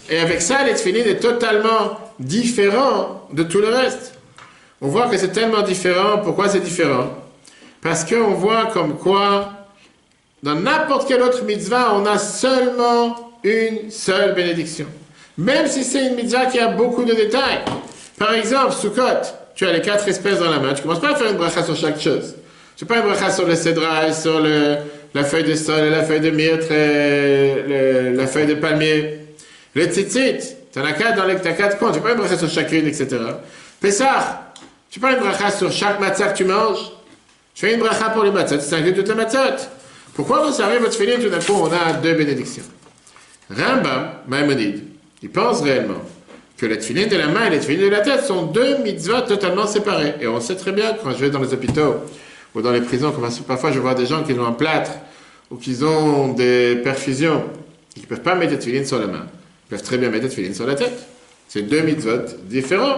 Et avec ça, les tfilin est totalement différent de tout le reste. On voit que c'est tellement différent. Pourquoi c'est différent? Parce qu'on voit comme quoi, dans n'importe quelle autre mitzvah, on a seulement une seule bénédiction. Même si c'est une mitzvah qui a beaucoup de détails. Par exemple, Sukkot, tu as les 4 espèces dans la main. Tu ne commences pas à faire une bracha sur chaque chose. Tu ne fais pas une bracha sur le cédra, sur la feuille de sol, la feuille de myrte, la feuille de palmier. Les tzitzit, tu en as 4 dans les 4 coins. Tu ne fais pas une bracha sur chacune, etc. Pessah, tu fais pas une bracha sur chaque matzah que tu manges. Tu fais une bracha pour les matzot, tu inclus toutes les matzot. Pourquoi vous savez votre tfilin, tout d'un coup, on a 2 bénédictions? Rambam, Maïmonide, il pense réellement que les tfilin de la main et les tfilin de la tête sont 2 mitzvahs totalement séparés. Et on sait très bien, quand je vais dans les hôpitaux ou dans les prisons, parfois je vois des gens qui ont un plâtre ou qui ont des perfusions et qui ne peuvent pas mettre les tfilin sur la main. Ils peuvent très bien mettre les tfilin sur la tête. C'est 2 mitzvot différents.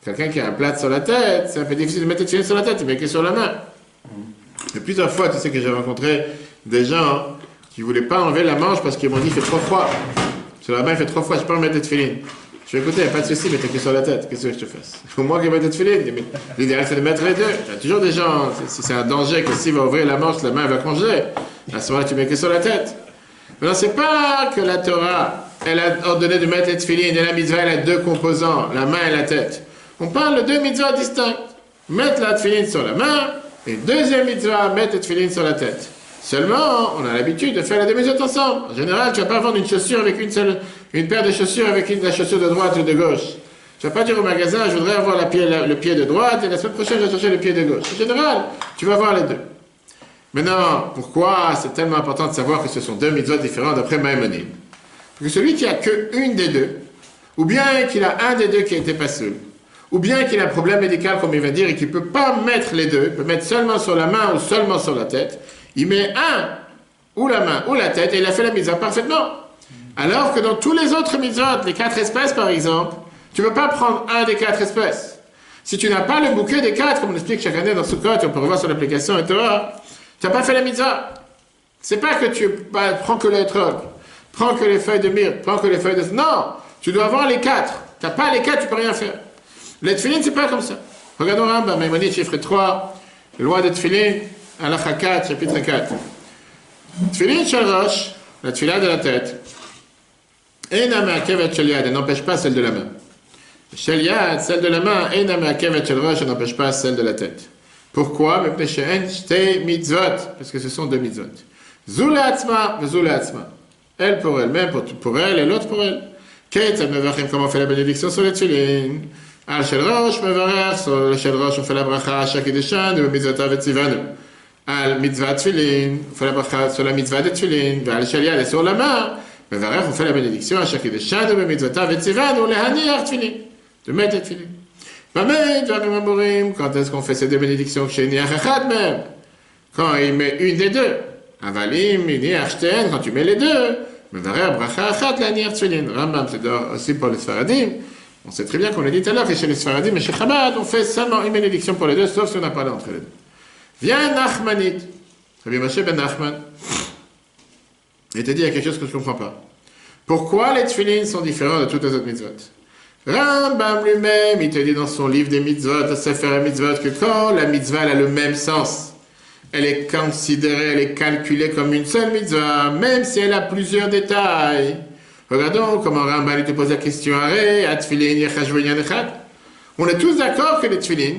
Quelqu'un qui a un plâtre sur la tête, c'est un peu difficile de mettre les tfilin sur la tête, mais que sur la main. Et plusieurs fois, tu sais que j'ai rencontré des gens qui ne voulaient pas enlever la manche parce qu'ils m'ont dit il fait trop froid. Sur la main, il fait trop froid, je peux pas mettre des tfilin. Je vais écouter, il n'y a pas de souci, mais t'es que sur la tête. Qu'est-ce que je te fasse? Il faut moi qui mette des tfilin. L'idéal, c'est de mettre les 2. Il y a toujours des gens, c'est un danger que s'il va ouvrir la manche, la main va congeler. À ce moment-là, tu mets que sur la tête. Maintenant, c'est pas que la Torah, elle a ordonné de mettre les tfilin et la mitzvah, elle a 2 composants, la main et la tête. On parle de 2 mitzvahs distincts. Mettre la tfilin sur la main et deuxième mitzvah, mettre les tfilin sur la tête. Seulement, on a l'habitude de faire les deux mitzvot ensemble. En général, tu vas pas vendre une chaussure avec une paire de chaussures avec la chaussure de droite ou de gauche. Tu vas pas dire au magasin, je voudrais avoir le pied de droite et la semaine prochaine, je vais chercher le pied de gauche. En général, tu vas voir les deux. Maintenant, pourquoi c'est tellement important de savoir que ce sont deux mitzvot différents d'après Maïmonide? Parce que celui qui a qu'une des deux, ou bien qu'il a un des deux qui a été passé, ou bien qu'il a un problème médical, comme il va dire, et qu'il ne peut pas mettre les deux, il peut mettre seulement sur la main ou seulement sur la tête, il met un, ou la main, ou la tête, et il a fait la mitzvah parfaitement. Alors que dans tous les autres mitzvot, les 4 espèces par exemple, tu ne peux pas prendre un des 4 espèces. Si tu n'as pas le bouquet des 4, comme on explique chaque année dans Sukkot, on peut revoir sur l'application et Torah, tu n'as pas fait la mitzvah. C'est pas que tu prends que l'étrog, prends que les feuilles de myrte, prends que les feuilles de... Non, tu dois avoir les 4. Tu n'as pas les 4, tu ne peux rien faire. Les tefilin, c'est pas comme ça. Regardons Rambam, Maïmonide, chiffre 3, le loi des tefilin, Halakha 4, chapitre 4. Tefilin shel rosh, la tefila de la tête, Eina me'akevet shel yad, elle n'empêche pas celle de la main. Shel yad, celle de la main, Eina me'akevet shel rosh, elle n'empêche pas celle de la tête. Pourquoi? Mepnei she'en shtei mitzvot, parce que ce sont deux mitzvot. Zula atzma, zula atzma. Elle pour elle-même, pour elle, et l'autre pour elle. Ketzad mevachim, comment on fait la bénédiction sur les tefilin? Al shel rosh mevarach, sur le shel rosh on fait la bracha, shakideshan, de mitzvotav et tzivanu. Al mitzvah tefilin, on fait la bracha sur la mitzvah de tefilin, al shel yad, et sur la main, mevarach, on fait la bénédiction, à shakideshan, de mitzvotav et tzivanu, lehaniach tefilin, de mettre les tefilin. Quand est-ce qu'on fait ces deux bénédictions chez Niachachat même? Quand il met une des deux. Avalim, Niachten, quand tu mets les deux. Mevarach, bracha achat, la niach tefilin. Rambam, c'est aussi pour les Sfaradim. On sait très bien qu'on l'a dit tout à l'heure que chez les Sfaradim et chez Chabad, on fait seulement une bénédiction pour les deux, sauf si on n'a pas l'entre les deux. Viens Nachmanit. Rabbi Moshe ben Nachman. Il te dit, il y a quelque chose que je ne comprends pas. Pourquoi les tefilin sont différents de toutes les autres mitzvot? Rambam lui-même, il te dit dans son livre des mitzvot, à Sefer mitzvot, que quand la mitzvah elle a le même sens, elle est considérée, elle est calculée comme une seule mitzvah, même si elle a plusieurs détails. Regardons comment Rambam il te pose la question. On est tous d'accord que les tefilin,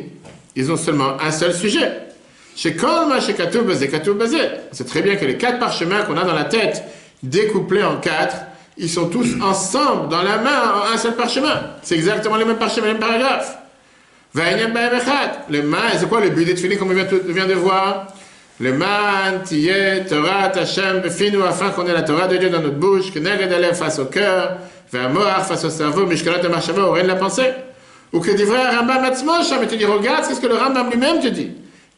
ils ont seulement un seul sujet. Chez Kolma, chez Katoub Bazé, Katoub Bazé. C'est très bien que les 4 parchemins qu'on a dans la tête, découplés en 4, ils sont tous ensemble, dans la main, en un seul parchemin. C'est exactement les mêmes parchemins, les mêmes paragraphes. Le man, c'est quoi le but des tefilin, comme on vient de voir? Le man, tiyeh, Torah, Hashem, befinu, afin qu'on ait la Torah de Dieu dans notre bouche, que neged alev face au cœur, ve'amoach face au cerveau, mishkalat machava, au reine de la pensée. Ou que dit vrai Rambam Atzmo, Sham, et te dit, regarde, c'est ce que le Rambam lui-même te dit.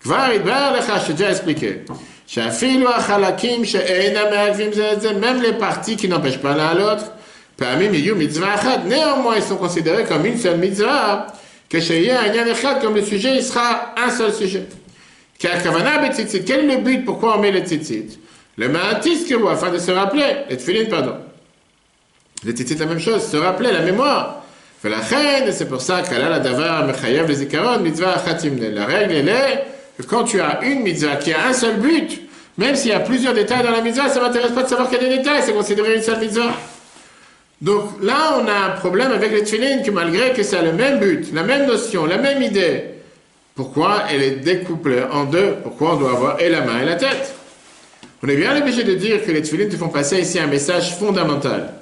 Kvar idbar lecha, je t'ai déjà expliqué. Shafilu achalakim, she'eina me'agvim zeh, même les parties qui n'empêchent pas l'un à l'autre, parmi miyu mitzvah achad, néanmoins ils sont considérés comme une seule mitzvah, que she'yeh anyan echad, comme le sujet, il sera un seul sujet. Quel est le but? Pourquoi on met les tzitzit? Le ma'atis kirou, afin de se rappeler. Les tefilin, pardon. Les tzitzit, la même chose, se rappeler, la mémoire. Fait la reine, et c'est pour ça qu'Allah la davar mechayev les ikaron, mitzvah achatimne. La règle, elle est que quand tu as une mitzvah qui a un seul but, même s'il y a plusieurs détails dans la mitzvah, ça ne m'intéresse pas de savoir qu'il y a des détails, c'est considéré une seule mitzvah. Donc là, on a un problème avec les tefilin, que malgré que ça a le même but, la même notion, la même idée, pourquoi elle est découplée en deux? Pourquoi on doit avoir et la main et la tête? On est bien obligé de dire que les tefilin te font passer ici un message fondamental.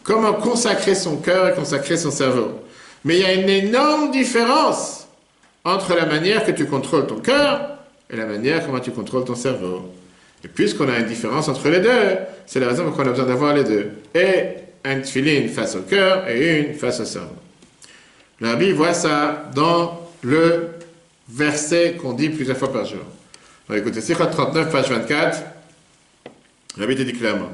Comment consacrer son cœur et consacrer son cerveau. Mais il y a une énorme différence entre la manière que tu contrôles ton cœur et la manière comment tu contrôles ton cerveau. Et puisqu'on a une différence entre les deux, c'est la raison pour laquelle on a besoin d'avoir les deux. Et un tefilin face au cœur et une face au cerveau. Le Rabbi voit ça dans le verset qu'on dit plusieurs fois par jour. Alors écoutez, Sichot 39, page 24, Rabbi te dit clairement.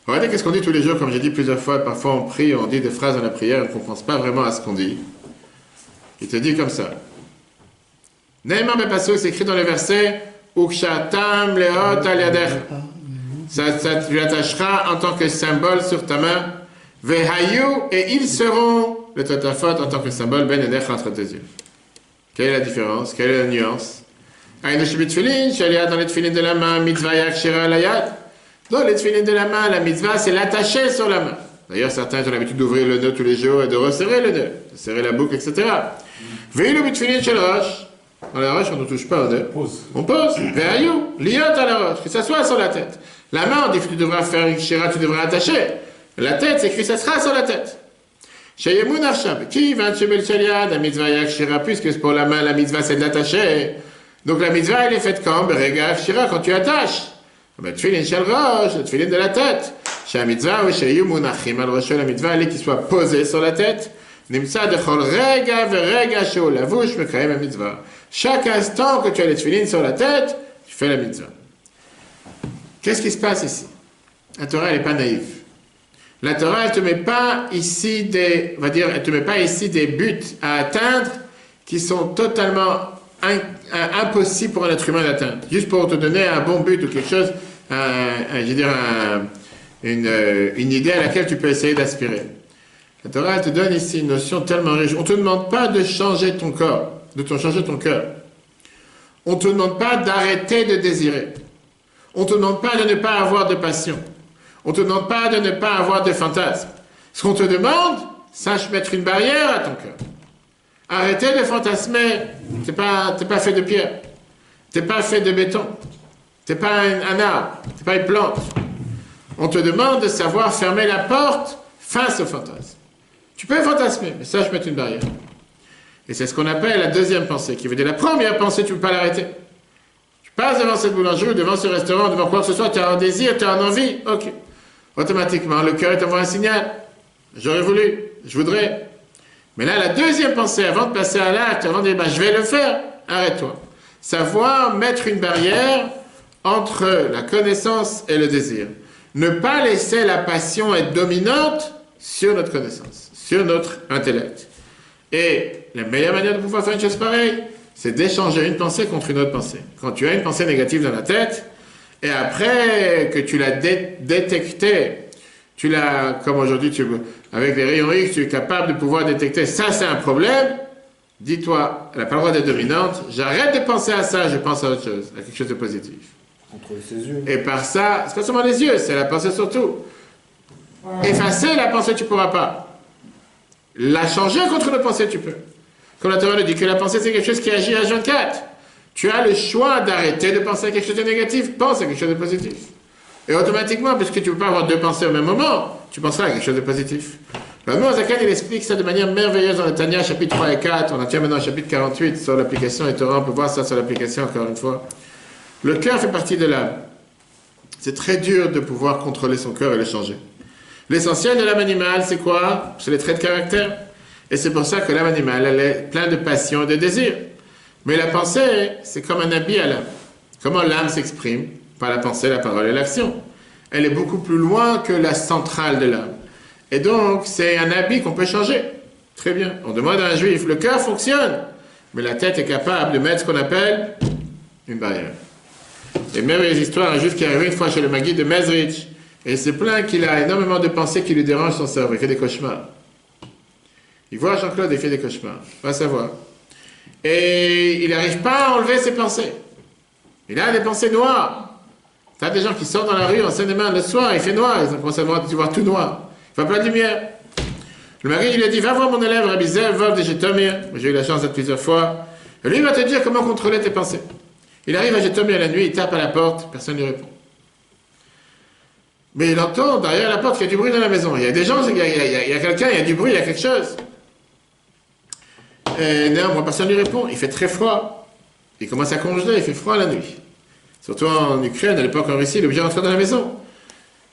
Regardez qu'est-ce qu'on dit tous les jours, comme j'ai dit plusieurs fois, parfois on prie, on dit des phrases dans la prière, on ne pense pas vraiment à ce qu'on dit. Il te dit comme ça. Neymar Bepassou, c'est écrit dans le verset, Ukshatam leot al yadech. Ça, tu l'attacheras en tant que symbole sur ta main. Vehayu, et ils seront, le totafot, en tant que symbole, ben edech entre tes yeux. Quelle est la différence? Quelle est la nuance? Dans les tefilin de la main, mitzvah yakshira alayad. Dans les tefilin de la main, la mitzvah, c'est l'attacher sur la main. D'ailleurs, certains ont l'habitude d'ouvrir le nœud tous les jours et de resserrer le nœud, de serrer la boucle, etc. Veillez le tefilin shel rosh. Dans la roche, on ne touche pas au nœud. On pose. Ve'ayou, liot à la roche, que ça soit sur la tête. La main, on dit que tu devras faire une shira, tu devras attacher. La tête, c'est écrit, ça sera sur la tête. Chez Yemoun Arshab, qui va chez Belchaliad, la mitzvah yak shira, puisque pour la main, la mitzvah, c'est de l'attacher. Donc la mitzvah, elle est faite quand? Berega shira, quand tu attaches. Tfilin shel roche, tfilin de la tête. Chez la mitzvah, ou chez Yemoun Achim, al roche, la mitzvah, elle est qui soit posée sur la tête. Nimsa de chol rega, verega, sheo, la bouche, me crée ma mitzvah. Chaque instant que tu as les tfilin sur la tête, tu fais la mitzvah. Qu'est-ce qui se passe ici? La Torah, elle n'est pas naïve. La Torah, elle te met pas ici elle te met pas ici des buts à atteindre qui sont totalement impossibles pour un être humain d'atteindre. Juste pour te donner un bon but ou quelque chose, une idée à laquelle tu peux essayer d'aspirer. La Torah, elle te donne ici une notion tellement riche. On ne te demande pas de changer ton corps, changer ton cœur. On ne te demande pas d'arrêter de désirer. On ne te demande pas de ne pas avoir de passion. On ne te demande pas de ne pas avoir de fantasmes. Ce qu'on te demande, sache mettre une barrière à ton cœur. Arrêtez de fantasmer. Tu n'es pas fait de pierre. Tu n'es pas fait de béton. Tu n'es pas un arbre. Tu n'es pas une plante. On te demande de savoir fermer la porte face au fantasme. Tu peux fantasmer, mais sache mettre une barrière. Et c'est ce qu'on appelle la deuxième pensée, qui veut dire la première pensée, tu ne peux pas l'arrêter. Tu passes devant cette boulangerie, devant ce restaurant, devant quoi que ce soit, tu as un désir, tu as une envie, ok. Automatiquement, le cœur t'envoie un signal. J'aurais voulu, je voudrais. Mais là, la deuxième pensée, avant de passer à l'acte, avant de dire, je vais le faire, arrête-toi. Savoir mettre une barrière entre la connaissance et le désir. Ne pas laisser la passion être dominante sur notre connaissance, sur notre intellect. Et la meilleure manière de pouvoir faire une chose pareille, c'est d'échanger une pensée contre une autre pensée. Quand tu as une pensée négative dans la tête, et après que tu l'as détectée, tu l'as, comme aujourd'hui, avec les rayons X, tu es capable de pouvoir détecter, ça c'est un problème, dis-toi, elle n'a pas le droit d'être dominante, j'arrête de penser à ça, je pense à autre chose, à quelque chose de positif. Contrôler ses yeux. Et par ça, c'est pas seulement les yeux, c'est la pensée surtout. Effacer la pensée, tu ne pourras pas. La changer contre la pensée, tu peux. Comme la Torah le dit, que la pensée, c'est quelque chose qui agit à 24. Tu as le choix d'arrêter de penser à quelque chose de négatif, pense à quelque chose de positif. Et automatiquement, puisque tu ne peux pas avoir deux pensées au même moment, tu penseras à quelque chose de positif. Le Zakan, il explique ça de manière merveilleuse dans le Tanya, chapitre 3 et 4. On en tient maintenant au chapitre 48 sur l'application et Torah. On peut voir ça sur l'application encore une fois. Le cœur fait partie de l'âme. C'est très dur de pouvoir contrôler son cœur et le changer. L'essentiel de l'âme animale, c'est quoi? C'est les traits de caractère. Et c'est pour ça que l'âme animale, elle est pleine de passion et de désir. Mais la pensée, c'est comme un habit à l'âme. Comment l'âme s'exprime? Par la pensée, la parole et l'action. Elle est beaucoup plus loin que la centrale de l'âme. Et donc, c'est un habit qu'on peut changer. Très bien. On demande à un juif, le cœur fonctionne, mais la tête est capable de mettre ce qu'on appelle une barrière. Et même les histoires, un juif qui est arrivé une fois chez le Maguide de Mezrich, et il se plaint qu'il a énormément de pensées qui lui dérangent son cerveau, il fait des cauchemars. Il voit Jean-Claude, il fait des cauchemars, va savoir. Et il n'arrive pas à enlever ses pensées. Il a des pensées noires. Tu as des gens qui sortent dans la rue en Seine-et-Marne le soir, il fait noir, ils commencent à voir tout noir. Il ne voit pas de lumière. Le mari, il lui a dit, va voir mon élève, Rabbi Zev, Vov de Jetomir. J'ai eu la chance d'être plusieurs fois. Et lui, il va te dire comment contrôler tes pensées. Il arrive à Jetomir la nuit, il tape à la porte, personne ne lui répond. Mais il entend derrière la porte qu'il y a du bruit dans la maison. Il y a des gens, il y a quelqu'un, il y a du bruit, il y a quelque chose. Et néanmoins, personne ne lui répond. Il fait très froid. Il commence à congeler, il fait froid la nuit. Surtout en Ukraine, à l'époque en Russie, il est obligé d'entrer dans la maison.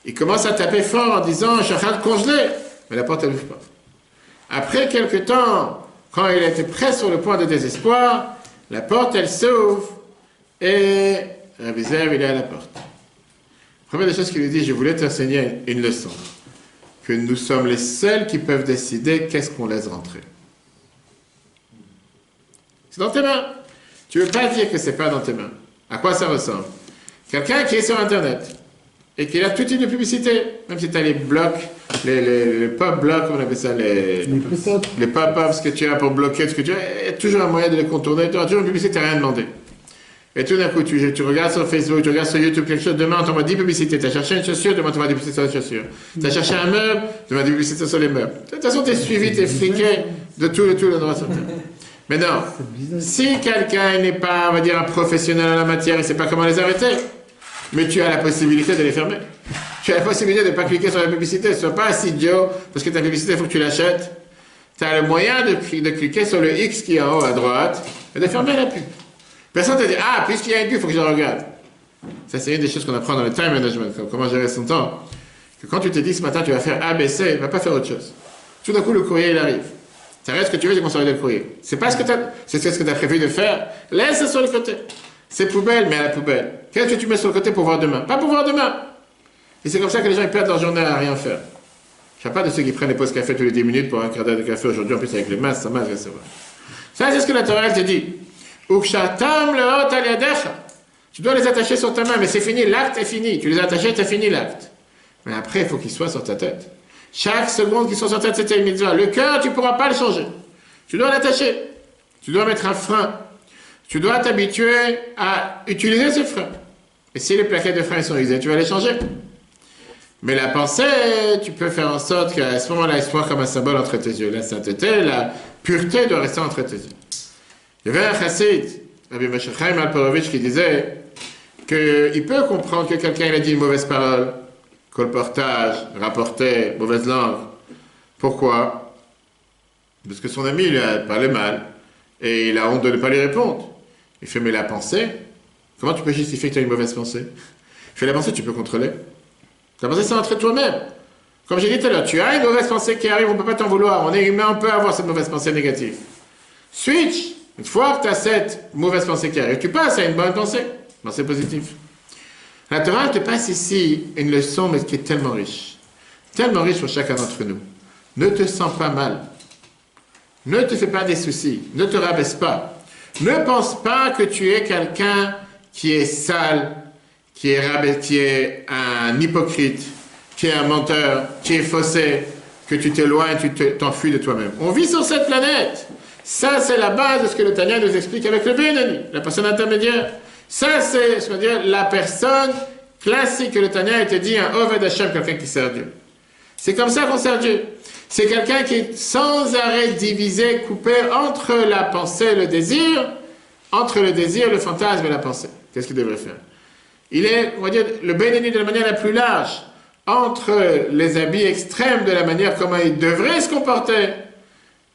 Il commence à taper fort en disant, je suis en train de congeler. Mais la porte, elle n'ouvre pas. Après quelque temps, quand il était près sur le point de désespoir, la porte, elle s'ouvre et Rabbi Zev, il est à la porte. La première des choses qu'il lui dit, je voulais t'enseigner une leçon. Que nous sommes les seuls qui peuvent décider qu'est-ce qu'on laisse rentrer. C'est dans tes mains. Tu ne veux pas dire que ce n'est pas dans tes mains. À quoi ça ressemble? Quelqu'un qui est sur Internet et qui a tout type de publicité, même si tu as les blocs, les pop-blocs, on appelle ça, les pop-ups que tu as pour bloquer ce que tu as, il y a toujours un moyen de les contourner. Tu as toujours une publicité, tu n'as rien demandé. Et tout d'un coup, tu regardes sur Facebook, tu regardes sur YouTube quelque chose, demain on t'envoie 10 publicités. Tu as cherché une chaussure, demain on t'envoie des publicités sur la chaussure. Tu as cherché un meuble, demain des publicités sur les meubles. De toute façon, tu es suivi, tu es fliqué de tout le droit sur terre. Maintenant, C'est business. si quelqu'un n'est pas, on va dire, un professionnel en la matière, il ne sait pas comment les arrêter, mais tu as la possibilité de les fermer. Tu as la possibilité de ne pas cliquer sur la publicité. Ne sois pas assez idiot, parce que ta publicité, il faut que tu l'achètes. Tu as le moyen de cliquer sur le X qui est en haut à droite et de fermer la pub. Personne ne te dit, ah, puisqu'il y a une pub, il faut que je la regarde. Ça, c'est une des choses qu'on apprend dans le time management, comment gérer son temps. Que quand tu te dis ce matin, tu vas faire A, B, C, il ne va pas faire autre chose. Tout d'un coup, le courrier, il arrive. Ça reste ce que tu veux, c'est qu'on s'arrête le courrier. C'est pas ce que tu as prévu de faire. Laisse ça sur le côté. C'est poubelle, mais à la poubelle. Qu'est-ce que tu mets sur le côté pour voir demain? Pas pour voir demain. Et c'est comme ça que les gens ils perdent leur journée à rien faire. Je ne sais pas de ceux qui prennent les pauses café tous les 10 minutes pour un quart d'heure de café aujourd'hui, en plus avec les masques, ça marche, c'est vrai. Ça, c'est ce que la Torah te dit. Ukshatam leot al yadecha. Tu dois les attacher sur ta main, mais c'est fini, l'acte est fini. Tu les as attachés, tu as fini l'acte. Mais après, il faut qu'ils soient sur ta tête. Chaque seconde qu'ils sont sur ta tête, c'était une mitzvah. Le cœur, tu ne pourras pas le changer. Tu dois l'attacher. Tu dois mettre un frein. Tu dois t'habituer à utiliser ce frein. Et si les plaquettes de frein sont usées, tu vas les changer. Mais la pensée, tu peux faire en sorte qu'à ce moment-là, elle soit comme un symbole entre tes yeux. La sainteté, la pureté doit rester entre tes yeux. Il y avait un chassid, Rabbi Moshe Chaim Alperovitch, qui disait qu'il peut comprendre que quelqu'un a dit une mauvaise parole, colportage, rapporté, mauvaise langue. Pourquoi? Parce que son ami lui a parlé mal et il a honte de ne pas lui répondre. Il fait, mais la pensée, comment tu peux justifier que tu as une mauvaise pensée? Il fait, la pensée, tu peux contrôler. Ta pensée, c'est entre toi-même. Comme j'ai dit tout à l'heure, tu as une mauvaise pensée qui arrive, on ne peut pas t'en vouloir. On est humain, on peut avoir cette mauvaise pensée négative. Switch. Une fois que tu as cette mauvaise pensée qui arrive, tu passes à une bonne pensée. Pensée positive. La Torah te passe ici une leçon, mais qui est tellement riche. Tellement riche pour chacun d'entre nous. Ne te sens pas mal. Ne te fais pas des soucis. Ne te rabaisse pas. Ne pense pas que tu es quelqu'un qui est sale, qui est un hypocrite, qui est un menteur, qui est faussé, que tu t'éloignes, tu t'enfuis de toi-même. On vit sur cette planète. Ça, c'est la base de ce que le Tanya nous explique avec le Benoni, la personne intermédiaire. Ça, c'est, je veux dire, la personne classique que le Tanya a été dit, un Oved Hashem, quelqu'un qui sert Dieu. C'est comme ça qu'on sert Dieu. C'est quelqu'un qui est sans arrêt divisé, coupé entre la pensée et le désir, entre le désir, le fantasme et la pensée. Qu'est-ce qu'il devrait faire? Il est, on va dire, le Benoni de la manière la plus large, entre les habits extrêmes de la manière comment il devrait se comporter,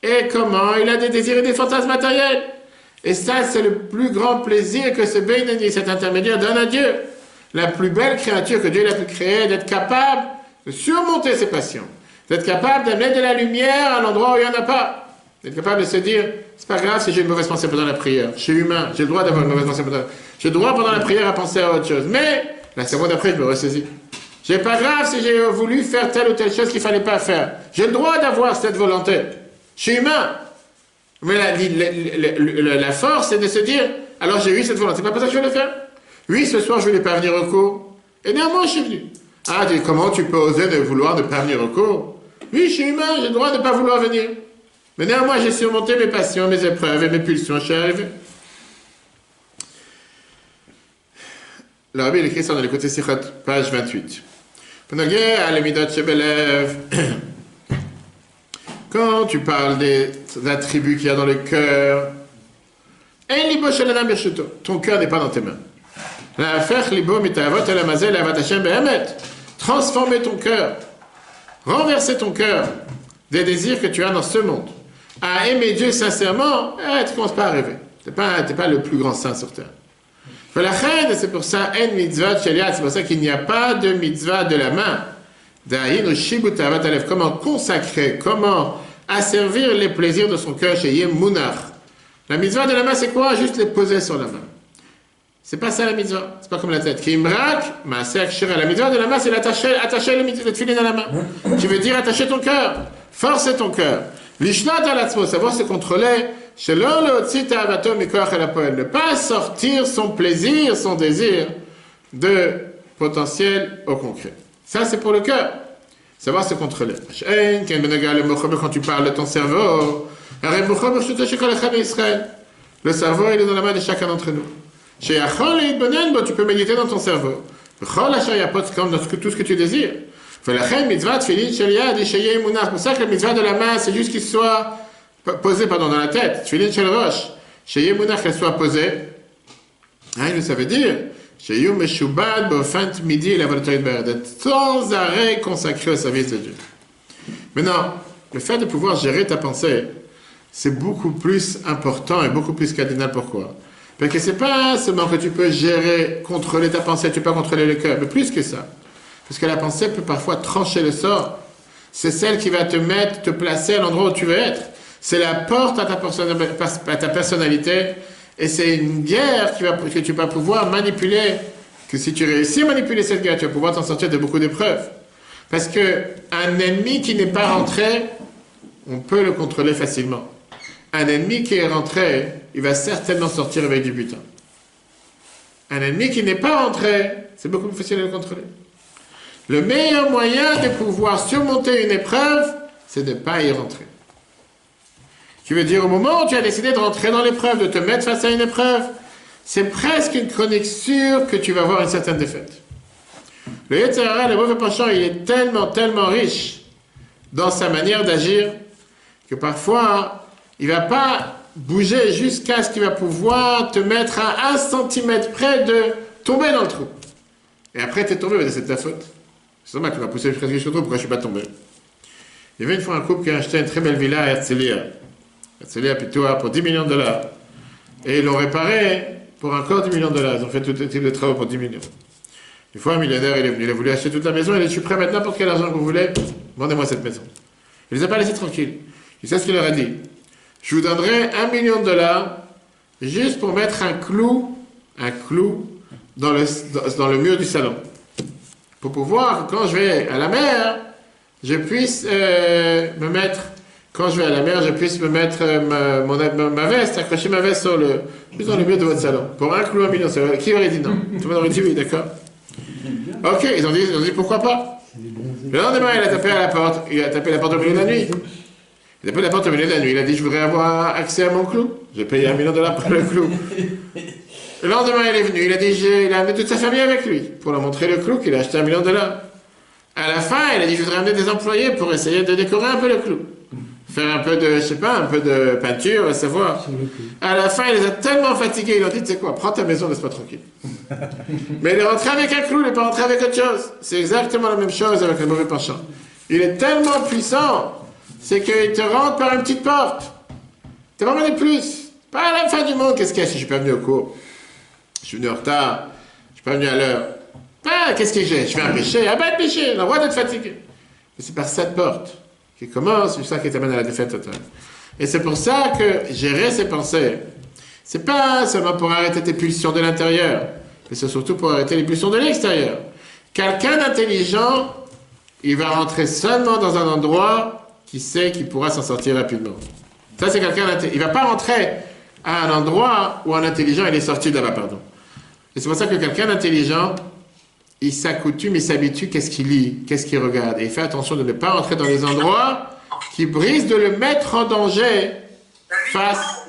et comment il a des désirs et des fantasmes matériels. Et ça, c'est le plus grand plaisir que ce Benoni, cet intermédiaire, donne à Dieu. La plus belle créature que Dieu a pu créer, d'être capable de surmonter ses passions, d'être capable d'amener de la lumière à l'endroit où il n'y en a pas, d'être capable de se dire, c'est pas grave si j'ai une mauvaise pensée pendant la prière, je suis humain, j'ai le droit d'avoir une mauvaise pensée j'ai le droit pendant la prière à penser à autre chose, mais la seconde après, je me ressaisis. C'est pas grave si j'ai voulu faire telle ou telle chose qu'il ne fallait pas faire. J'ai le droit d'avoir cette volonté. Je suis humain. Mais la force, c'est de se dire, alors j'ai eu cette volonté, c'est pas pour ça que je vais le faire. Oui, ce soir, je ne voulais pas venir au cours. Et néanmoins, je suis venu. Ah, comment tu peux oser de vouloir ne pas venir au cours? Oui, je suis humain, j'ai le droit de ne pas vouloir venir. Mais néanmoins, j'ai surmonté mes passions, mes épreuves et mes pulsions, je suis arrivé. Le Rabbi, il écrit ça dans le côté Sichot, page 28. Quand tu parles des attributs qu'il y a dans le cœur, ton cœur n'est pas dans tes mains. Transformer ton cœur, renverser ton cœur des désirs que tu as dans ce monde. À aimer Dieu sincèrement, tu ne commences pas à rêver. Tu n'es pas le plus grand saint sur terre. C'est pour ça, c'est pour ça qu'il n'y a pas de mitzvah de la main. Comment consacrer, comment asservir les plaisirs de son cœur chez Yemunach. La mitzvah de la main, c'est quoi? Juste les poser sur la main. C'est pas ça la mitzvah, c'est pas comme la tête. Kimrak, la mitzvah de la main, c'est attacher le tefillin à la main. Tu veux dire attacher ton cœur, forcer ton cœur. Lishnat alatzmo, savoir se contrôler. Ne pas sortir son plaisir, son désir de potentiel au concret. Ça, c'est pour le cœur. Savoir se contrôler. Quand tu parles de ton cerveau, le cerveau, il est dans la main de chacun d'entre nous. Tu peux méditer dans ton cerveau. Comme dans tout ce que tu désires. C'est pour ça que la mitzvah de la main, c'est juste qu'il soit posée dans la tête, tefilin shel rosh, chez Yemunach, qu'elle soit posée, ça veut dire, chez Yom Meshubad, Bofant Midi, la volonté d'être sans arrêt consacré au service de Dieu. Maintenant, le fait de pouvoir gérer ta pensée, c'est beaucoup plus important et beaucoup plus cardinal. Pourquoi? Parce que c'est pas seulement que tu peux gérer, contrôler ta pensée, tu peux contrôler le cœur, mais plus que ça. Parce que la pensée peut parfois trancher le sort. C'est celle qui va te placer à l'endroit où tu veux être. C'est la porte à ta personnalité. Et c'est une guerre que tu vas pouvoir manipuler. Que si tu réussis à manipuler cette guerre, tu vas pouvoir t'en sortir de beaucoup d'épreuves. Parce qu'un ennemi qui n'est pas rentré, on peut le contrôler facilement. Un ennemi qui est rentré, il va certainement sortir avec du butin. Un ennemi qui n'est pas rentré, c'est beaucoup plus facile de le contrôler. Le meilleur moyen de pouvoir surmonter une épreuve, c'est de ne pas y rentrer. Tu veux dire, au moment où tu as décidé de rentrer dans l'épreuve, de te mettre face à une épreuve, c'est presque une chronique sûre que tu vas avoir une certaine défaite. Le Yetzer Hara, le mauvais penchant, il est tellement riche dans sa manière d'agir que parfois, il ne va pas bouger jusqu'à ce qu'il va pouvoir te mettre à 1 centimètre près de tomber dans le trou. Et après, tu es tombé, c'est de ta faute. C'est normal que tu m'as poussé jusqu'à ce trou, pourquoi je ne suis pas tombé? Il y avait une fois un couple qui a acheté une très belle villa à Herzliya. Herzliya Pitoua pour $10 millions. Et ils l'ont réparé pour encore $10 millions. Ils ont fait tout type de travaux pour 10 millions. Une fois, un millionnaire, il est venu, il a voulu acheter toute la maison, il a dit, je suis prêt à mettre n'importe quel argent que vous voulez, vendez-moi cette maison. Il ne les a pas laissés tranquilles. Tu sais ce qu'il leur a dit? Je vous donnerai $1 million juste pour mettre un clou dans le mur du salon. Pour pouvoir, quand je vais à la mer, je puisse me mettre ma veste, accrocher ma veste juste dans le mur de votre salon. Pour un clou, $1 million. Qui aurait dit non? Tout le monde aurait dit oui, d'accord? Ok, ils ont dit pourquoi pas. Le lendemain, il a tapé à la porte. Il a tapé à la porte au milieu de la nuit. Il a tapé à la porte au milieu de la nuit. Il a dit, je voudrais avoir accès à mon clou. J'ai payé $1 million pour le clou. Le lendemain, il est venu. Il a dit, il a amené toute sa famille avec lui pour leur montrer le clou qu'il a acheté $1 million. À la fin, il a dit, je voudrais amener des employés pour essayer de décorer un peu le clou. Faire un peu de peinture, à savoir. À la fin, il les a tellement fatigués, il leur dit, tu sais quoi, prends ta maison, laisse-moi tranquille. Mais il est rentré avec un clou, il n'est pas rentré avec autre chose. C'est exactement la même chose avec le mauvais penchant. Il est tellement puissant, c'est qu'il te rentre par une petite porte. Tu vas demander plus. Pas à la fin du monde, qu'est-ce qu'il y a si je ne suis pas venu au cours? Je suis venu en retard, je ne suis pas venu à l'heure. Qu'est-ce que j'ai? Je fais un péché, pas de péché, on a le droit d'être fatigué. Mais c'est par cette porte qui commence, c'est ça qui t'amène à la défaite totale. Et c'est pour ça que gérer ses pensées, c'est pas seulement pour arrêter tes pulsions de l'intérieur, mais c'est surtout pour arrêter les pulsions de l'extérieur. Quelqu'un d'intelligent, il va rentrer seulement dans un endroit qui sait qu'il pourra s'en sortir rapidement. Ça, c'est quelqu'un d'intelligent. Il ne va pas rentrer à un endroit où un intelligent, il est sorti de là-bas, pardon. Et c'est pour ça que quelqu'un d'intelligent, il s'accoutume, il s'habitue, qu'est-ce qu'il lit, qu'est-ce qu'il regarde. Et il fait attention de ne pas rentrer dans les endroits qui risquent de le mettre en danger face...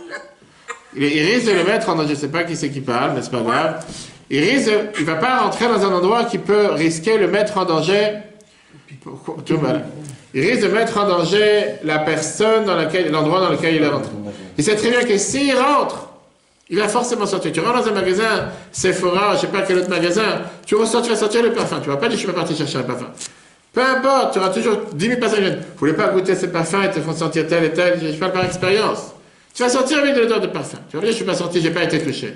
Il risque de le mettre en danger, je ne sais pas qui c'est qui parle, mais c'est pas grave. Il ne va pas rentrer dans un endroit qui peut risquer de le mettre en danger. Il risque de mettre en danger la personne l'endroit dans lequel il est rentré. Il sait très bien que s'il rentre, il va forcément sortir. Tu rentres dans un magasin, Sephora, je ne sais pas quel autre magasin, tu vas sortir le parfum. Tu ne vas pas dire je suis pas parti chercher un parfum. Peu importe, tu auras toujours 10 000 personnes qui viennent. Vous ne voulez pas goûter ce parfum et te font sentir tel et tel, je parle par expérience. Tu vas sortir avec de l'odeur de parfum. Tu vas dire je ne suis pas sorti, je n'ai pas été touché.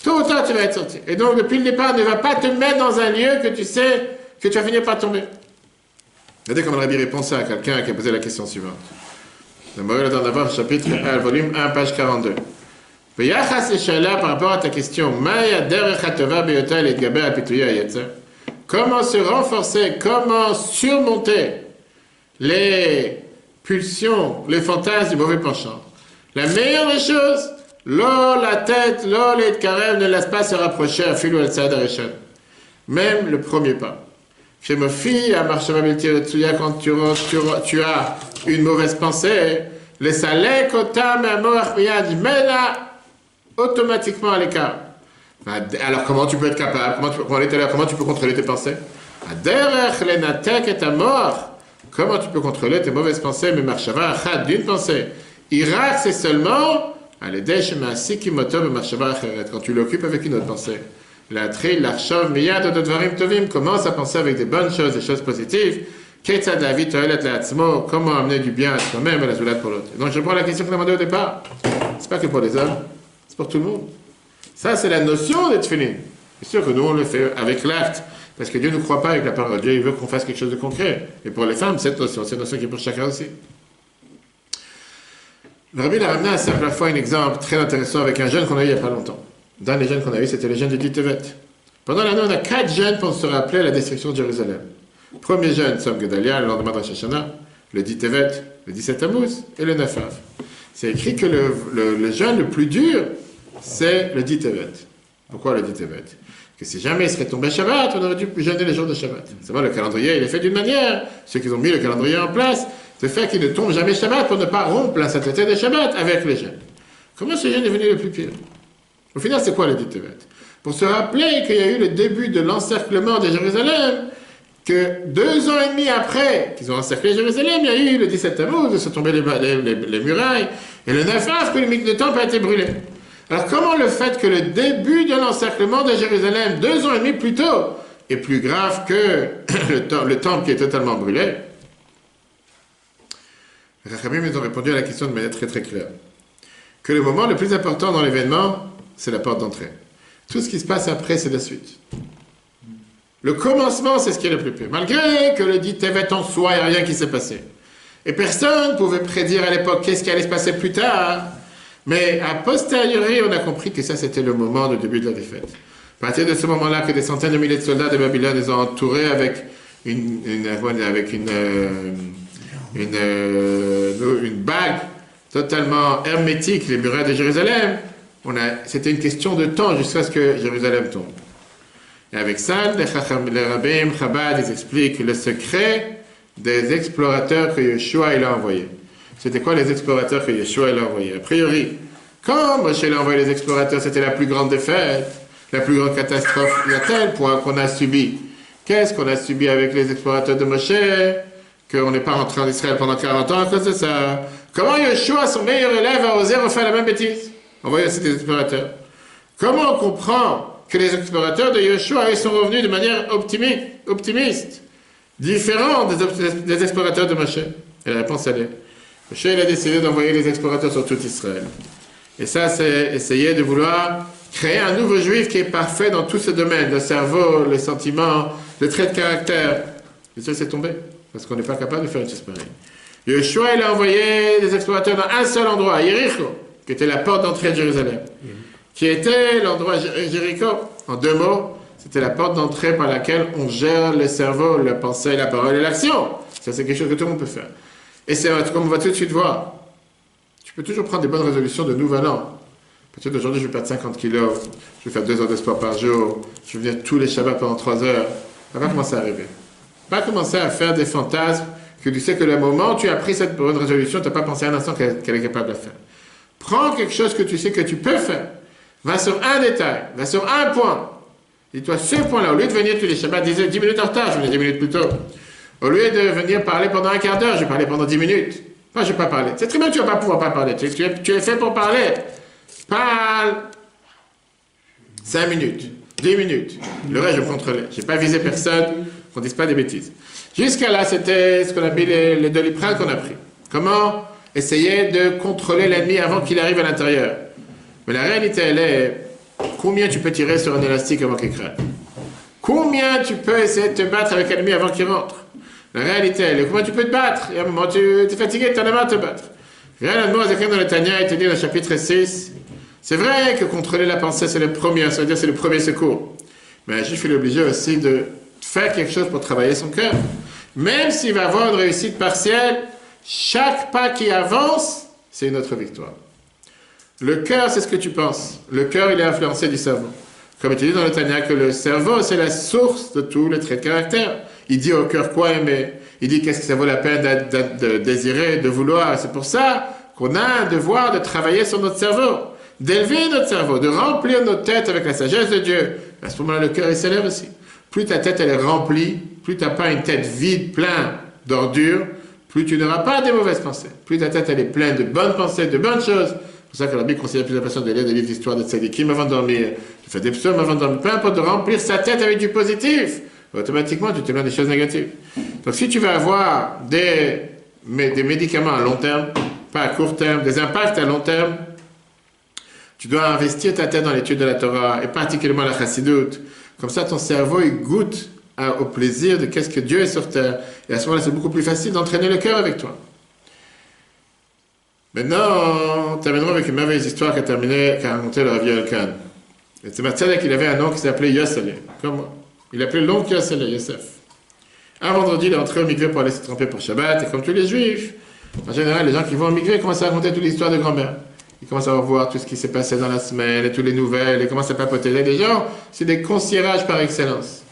Tôt ou tard, tu vas être sorti. Et donc, depuis le départ, ne va pas te mettre dans un lieu que tu sais que tu vas finir par tomber. Regardez comment le Rabbi répond ça à quelqu'un qui a posé la question suivante. Le Morel d'en avoir, chapitre 1, volume 1, page 42. Par rapport à ta question, comment se renforcer, comment surmonter les pulsions, les fantasmes du mauvais penchant? La meilleure des choses, la tête, les carèves ne laisse pas se rapprocher à fil ou al saad arishon. Même le premier pas. Chez ma fille, à Marshamabiltiretsuya, quand tu as une mauvaise pensée, les salek otam amoach miyad, mets-la automatiquement à l'écart. Alors comment tu peux être capable? Comment tu peux contrôler tes pensées? Aderech lenatek et amor. Comment tu peux contrôler tes mauvaises pensées? Mais marshava achad, d'une pensée. Irak, c'est seulement quand tu l'occupes avec une autre pensée. L'atri, l'archov, miyad, dodvarim tovim, commence à penser avec des bonnes choses, des choses positives. Ketzad la vie, toelet la atzmo, comment amener du bien à soi-même et la zoulade pour l'autre. Donc je prends la question qu'on a demandé au départ. C'est pas que pour les hommes, c'est pour tout le monde. Ça, c'est la notion de tefillin. C'est sûr que nous, on le fait avec l'acte, parce que Dieu ne croit pas avec la parole. Dieu, il veut qu'on fasse quelque chose de concret. Et pour les femmes, cette notion qui est pour chacun aussi. Le Rabbi a ramené à la fois un exemple très intéressant avec un jeûne qu'on a eu il n'y a pas longtemps. Dans les jeûnes qu'on a eu, c'était le jeûne de Ditevet. Pendant l'année, on a 4 jeûnes pour se rappeler la destruction de Jérusalem. Le premier jeûne, Tzom Gedalia, le lendemain de Rosh Hashanah, le Ditevet, le 17 Tammuz et le 9 Av. C'est écrit que le jeûne le plus dur, c'est le Ditevet. Pourquoi le Ditevet? Que si jamais il serait tombé Shabbat, on aurait dû jeûner les jours de Shabbat. C'est vrai, le calendrier, il est fait d'une manière. Ceux qui ont mis le calendrier en place, c'est fait qu'il ne tombe jamais Shabbat pour ne pas rompre la sainteté des Shabbat avec les jeûnes. Comment ce jeûne est devenu le plus pire? Au final, c'est quoi le Ditevet? Pour se rappeler qu'il y a eu le début de l'encerclement de Jérusalem, que 2 ans et demi après qu'ils ont encerclé Jérusalem, il y a eu le 17 Tammuz, où sont tombées les murailles, et le 9 Av, que le temple a été brûlé. Alors comment le fait que le début de l'encerclement de Jérusalem, 2 ans et demi plus tôt, est plus grave que le temple qui est totalement brûlé? Les Rachamim, ils ont répondu à la question de manière très très claire. Que le moment le plus important dans l'événement, c'est la porte d'entrée. Tout ce qui se passe après, c'est la suite. Le commencement, c'est ce qui est le plus pire. Malgré que le dit Tevet en soi, il n'y a rien qui s'est passé. Et personne ne pouvait prédire à l'époque qu'est-ce qui allait se passer plus tard. Mais a posteriori, on a compris que ça, c'était le moment du début de la défaite. À partir de ce moment-là, que des centaines de milliers de soldats de Babylone les ont entourés avec une bague totalement hermétique, les murailles de Jérusalem, c'était une question de temps jusqu'à ce que Jérusalem tombe. Et avec ça, les rabbins Chabad, ils expliquent le secret des explorateurs que Yeshua il a envoyés. C'était quoi les explorateurs que Yeshua il a envoyés? A priori, quand Moshe a envoyé les explorateurs, c'était la plus grande défaite, la plus grande catastrophe, à tel point qu'on a subi. Qu'est-ce qu'on a subi avec les explorateurs de Moshe? Qu'on n'est pas rentré en Israël pendant 40 ans à cause de ça. Comment Yeshua, son meilleur élève, a osé refaire la même bêtise? Envoyer aussi des explorateurs. Comment on comprend que les explorateurs de Yeshua, ils sont revenus de manière optimiste, différente des explorateurs de Moshe? Et la réponse, elle est, Moshe, il a décidé d'envoyer les explorateurs sur tout Israël. Et ça, c'est essayer de vouloir créer un nouveau juif qui est parfait dans tous ces domaines, le cerveau, les sentiments, le trait de caractère. Et ça, c'est tombé, parce qu'on n'est pas capable de faire une chose pareille. Yeshua, il a envoyé des explorateurs dans un seul endroit, Jéricho, qui était la porte d'entrée de Jérusalem, qui était l'endroit Jéricho. En 2 mots, c'était la porte d'entrée par laquelle on gère le cerveau, la pensée, la parole et l'action. Ça, c'est quelque chose que tout le monde peut faire. Et c'est comme on va tout de suite voir. Tu peux toujours prendre des bonnes résolutions de nouvel an. Peut-être aujourd'hui, je vais perdre 50 kilos, je vais faire 2 heures de sport par jour, je vais venir tous les Shabbats pendant 3 heures. Ça va commencer à arriver. Pas commencer à faire des fantasmes que tu sais que le moment où tu as pris cette bonne résolution, tu n'as pas pensé un instant qu'elle est capable de faire. Prends quelque chose que tu sais que tu peux faire. Va sur un détail, va sur un point. Dis-toi, ce point-là, au lieu de venir tous les Shabbats, 10 minutes en retard, je venais 10 minutes plus tôt. Au lieu de venir parler pendant un quart d'heure, je vais parler pendant 10 minutes. Moi, je ne vais pas parler. C'est très bien que tu ne vas pas pouvoir pas parler. Tu es fait pour parler. Parle 5 minutes, 10 minutes. Le reste, je contrôlais. Je n'ai pas visé personne, qu'on ne dise pas des bêtises. Jusqu'à là, c'était ce qu'on appelle les doliprane qu'on a pris. Comment essayer de contrôler l'ennemi avant qu'il arrive à l'intérieur. Mais la réalité, elle est, combien tu peux tirer sur un élastique avant qu'il crève? Combien tu peux essayer de te battre avec l'ennemi avant qu'il rentre? La réalité, elle est, comment tu peux te battre? Et à un moment, tu es fatigué, tu en as marre de te battre. Regarde, moi, dans le Tanya, il te dit dans le chapitre 6, c'est vrai que contrôler la pensée, c'est le premier, ça veut dire c'est le premier secours. Mais un juif, il est obligé aussi de faire quelque chose pour travailler son cœur. Même s'il va avoir une réussite partielle, chaque pas qui avance, c'est une autre victoire. Le cœur, c'est ce que tu penses. Le cœur, il est influencé du cerveau. Comme il te dit dans le Tanya, que le cerveau, c'est la source de tous les traits de caractère. Il dit au cœur quoi aimer. Il dit qu'est-ce que ça vaut la peine de désirer, de vouloir. C'est pour ça qu'on a un devoir de travailler sur notre cerveau, d'élever notre cerveau, de remplir notre tête avec la sagesse de Dieu. À ce moment-là, le cœur, il s'élève aussi. Plus ta tête, elle est remplie, plus tu n'as pas une tête vide, pleine d'ordures, plus tu n'auras pas des mauvaises pensées. Plus ta tête elle est pleine de bonnes pensées, de bonnes choses. C'est pour ça que la Bible conseille plus de personnes de lire des livres d'histoire de tzadikim avant de dormir, de faire des psaumes avant de dormir, peu importe, de remplir sa tête avec du positif. Automatiquement, tu t'éloignes des choses négatives. Donc si tu veux avoir des médicaments à long terme, pas à court terme, des impacts à long terme, tu dois investir ta tête dans l'étude de la Torah, et particulièrement la Chassidoute. Comme ça, ton cerveau, il goûte au plaisir de qu'est-ce que Dieu est sur terre. Et à ce moment-là, c'est beaucoup plus facile d'entraîner le cœur avec toi. Maintenant, terminerons avec une merveilleuse histoire qu'a raconté le Rav Yoel Kahn. Et c'est Tzaddik, il avait un oncle qui s'appelait Yossele, comme moi. Il appelait l'oncle Yossele, Yosef. Un vendredi, il est entré au mikvé pour aller se tremper pour Shabbat, et comme tous les juifs, en général, les gens qui vont au mikvé commencent à raconter toute l'histoire de grand-mère. Ils commencent à voir tout ce qui s'est passé dans la semaine, et toutes les nouvelles, et commencent à papoter. Les gens, c'est des concierges par excellence.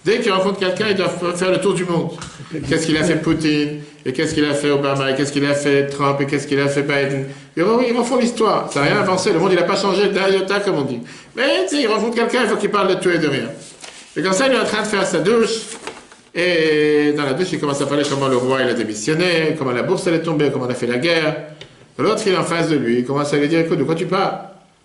Dès qu'ils rencontrent quelqu'un, ils doivent faire le tour du monde. Qu'est-ce qu'il a fait Poutine, et qu'est-ce qu'il a fait Obama, et qu'est-ce qu'il a fait Trump, et qu'est-ce qu'il a fait Biden. Ils refont l'histoire. Ça n'a rien avancé. Le monde, il n'a pas changé d'un iota, comme on dit. Mais, tu sais, il rencontre quelqu'un, il faut qu'il parle de tout et de rien. Et comme ça, il est en train de faire sa douche. Et dans la douche, il commence à parler comment le roi, il a démissionné, comment la bourse, elle est tombée, comment on a fait la guerre. L'autre, il est en face de lui. Il commence à lui dire, écoute, de quoi tu parles?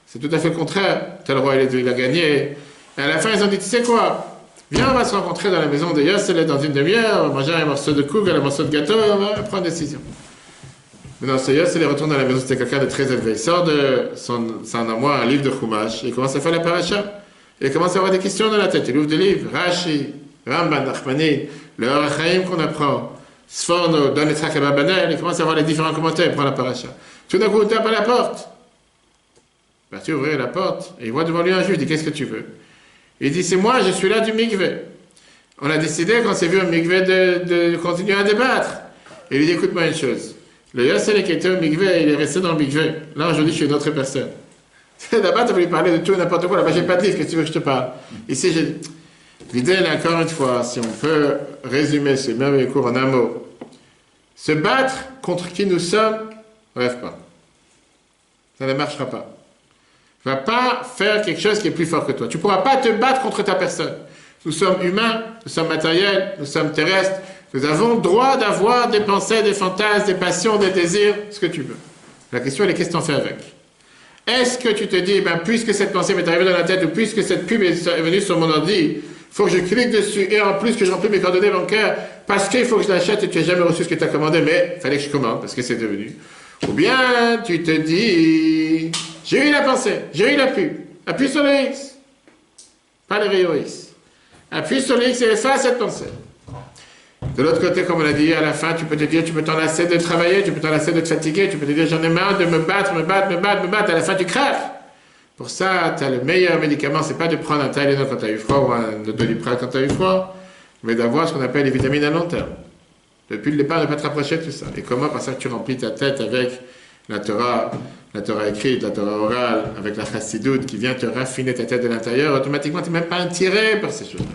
C'est tout à fait le contraire. Tel roi, il a gagné. Et à la fin, ils ont dit, tu sais quoi? Viens, on va se rencontrer dans la maison de Yossele dans une demi-heure, on va manger un morceau de kougel, un morceau de gâteau, et on va prendre une décision. Maintenant, ce Yossele retourne dans la maison, c'était quelqu'un de très élevé. Il sort de son armoire un livre de Chumash, il commence à faire la paracha. Il commence à avoir des questions dans la tête. Il ouvre des livres, Rashi, Ramban, Nachmani, le Orachaim qu'on apprend, Sforno, Don Yitzhak Ababanel, il commence à avoir les différents commentaires, il prend la paracha. Tout d'un coup, il tape à la porte. Ben, tu ouvres la porte, et il voit devant lui un juge, il dit, qu'est-ce que tu veux? Il dit, c'est moi, je suis là du mikvé. On a décidé, quand on s'est vu au mikvé, de continuer à débattre. Et il dit, écoute-moi une chose. Le Yossele qui était au mikvé, il est resté dans le mikvé. Là, aujourd'hui, je suis une autre personne. Là-bas, tu vas lui parler de tout et n'importe quoi. Là-bas, j'ai pas de livre, qu'est-ce que tu veux que je te parle? Ici, j'ai... L'idée, là, encore une fois, si on peut résumer ce merveilleux cours en un mot. Se battre contre qui nous sommes, rêve pas. Ça ne marchera pas. Tu ne vas pas faire quelque chose qui est plus fort que toi. Tu ne pourras pas te battre contre ta personne. Nous sommes humains, nous sommes matériels, nous sommes terrestres. Nous avons le droit d'avoir des pensées, des fantasmes, des passions, des désirs, ce que tu veux. La question, elle est qu'est-ce que tu en fais avec? Est-ce que tu te dis, puisque cette pensée m'est arrivée dans la tête, ou puisque cette pub est venue sur mon ordi, il faut que je clique dessus, et en plus que je remplis mes coordonnées bancaires, parce qu'il faut que je l'achète et tu n'as jamais reçu ce que tu as commandé, mais il fallait que je commande, parce que c'est devenu. Ou bien, tu te dis... J'ai eu la pensée, j'ai eu la pub. Appuie sur le X. Pas le rayon X. Appuie sur le X et efface cette pensée. De l'autre côté, comme on l'a dit, à la fin, tu peux te dire, tu peux t'en lasser de travailler, tu peux t'en lasser de te fatiguer, tu peux te dire, j'en ai marre de me battre. À la fin, tu crèves. Pour ça, tu as le meilleur médicament, c'est pas de prendre un Tylenol quand tu as eu froid ou un Doliprane quand tu as eu froid, mais d'avoir ce qu'on appelle les vitamines à long terme. Depuis le départ, ne pas te rapprocher de tout ça. Et comment? Parce que tu remplis ta tête avec la Torah écrite, la Torah orale, avec la Chassidoute qui vient te raffiner ta tête de l'intérieur, automatiquement, tu n'es même pas attiré par ces choses-là.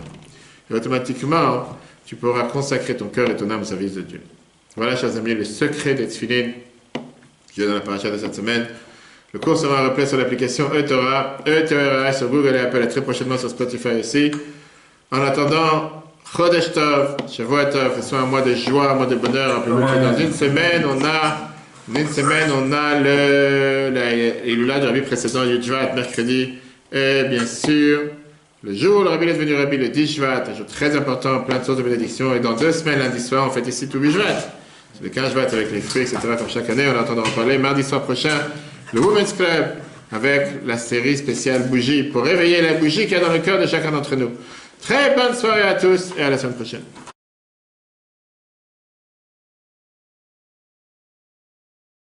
Et automatiquement, tu pourras consacrer ton cœur et ton âme au service de Dieu. Voilà, chers amis, le secret des tefillin qui est dans la paracha de cette semaine. Le cours sera replay sur l'application eTorah, eTorah sur Google et Apple, et très prochainement sur Spotify aussi. En attendant, Chodesh Tov, Shavuot Tov, que ce soit un mois de joie, un mois de bonheur. Rappelez-vous que dans une semaine, on a l'Ilula du Rabbi précédent, Yudjvat, mercredi, et bien sûr, le jour où le Rabbi est devenu Rabbi, le 10 Shvat, un jour très important, plein de sources de bénédiction, et dans 2 semaines, lundi soir, on fête ici tout 8 Shvat. C'est le 15 Shvat avec les fruits, etc., comme chaque année, on entendra en parler. Mardi soir prochain, le Women's Club, avec la série spéciale Bougie, pour réveiller la bougie qu'il y a dans le cœur de chacun d'entre nous. Très bonne soirée à tous, et à la semaine prochaine.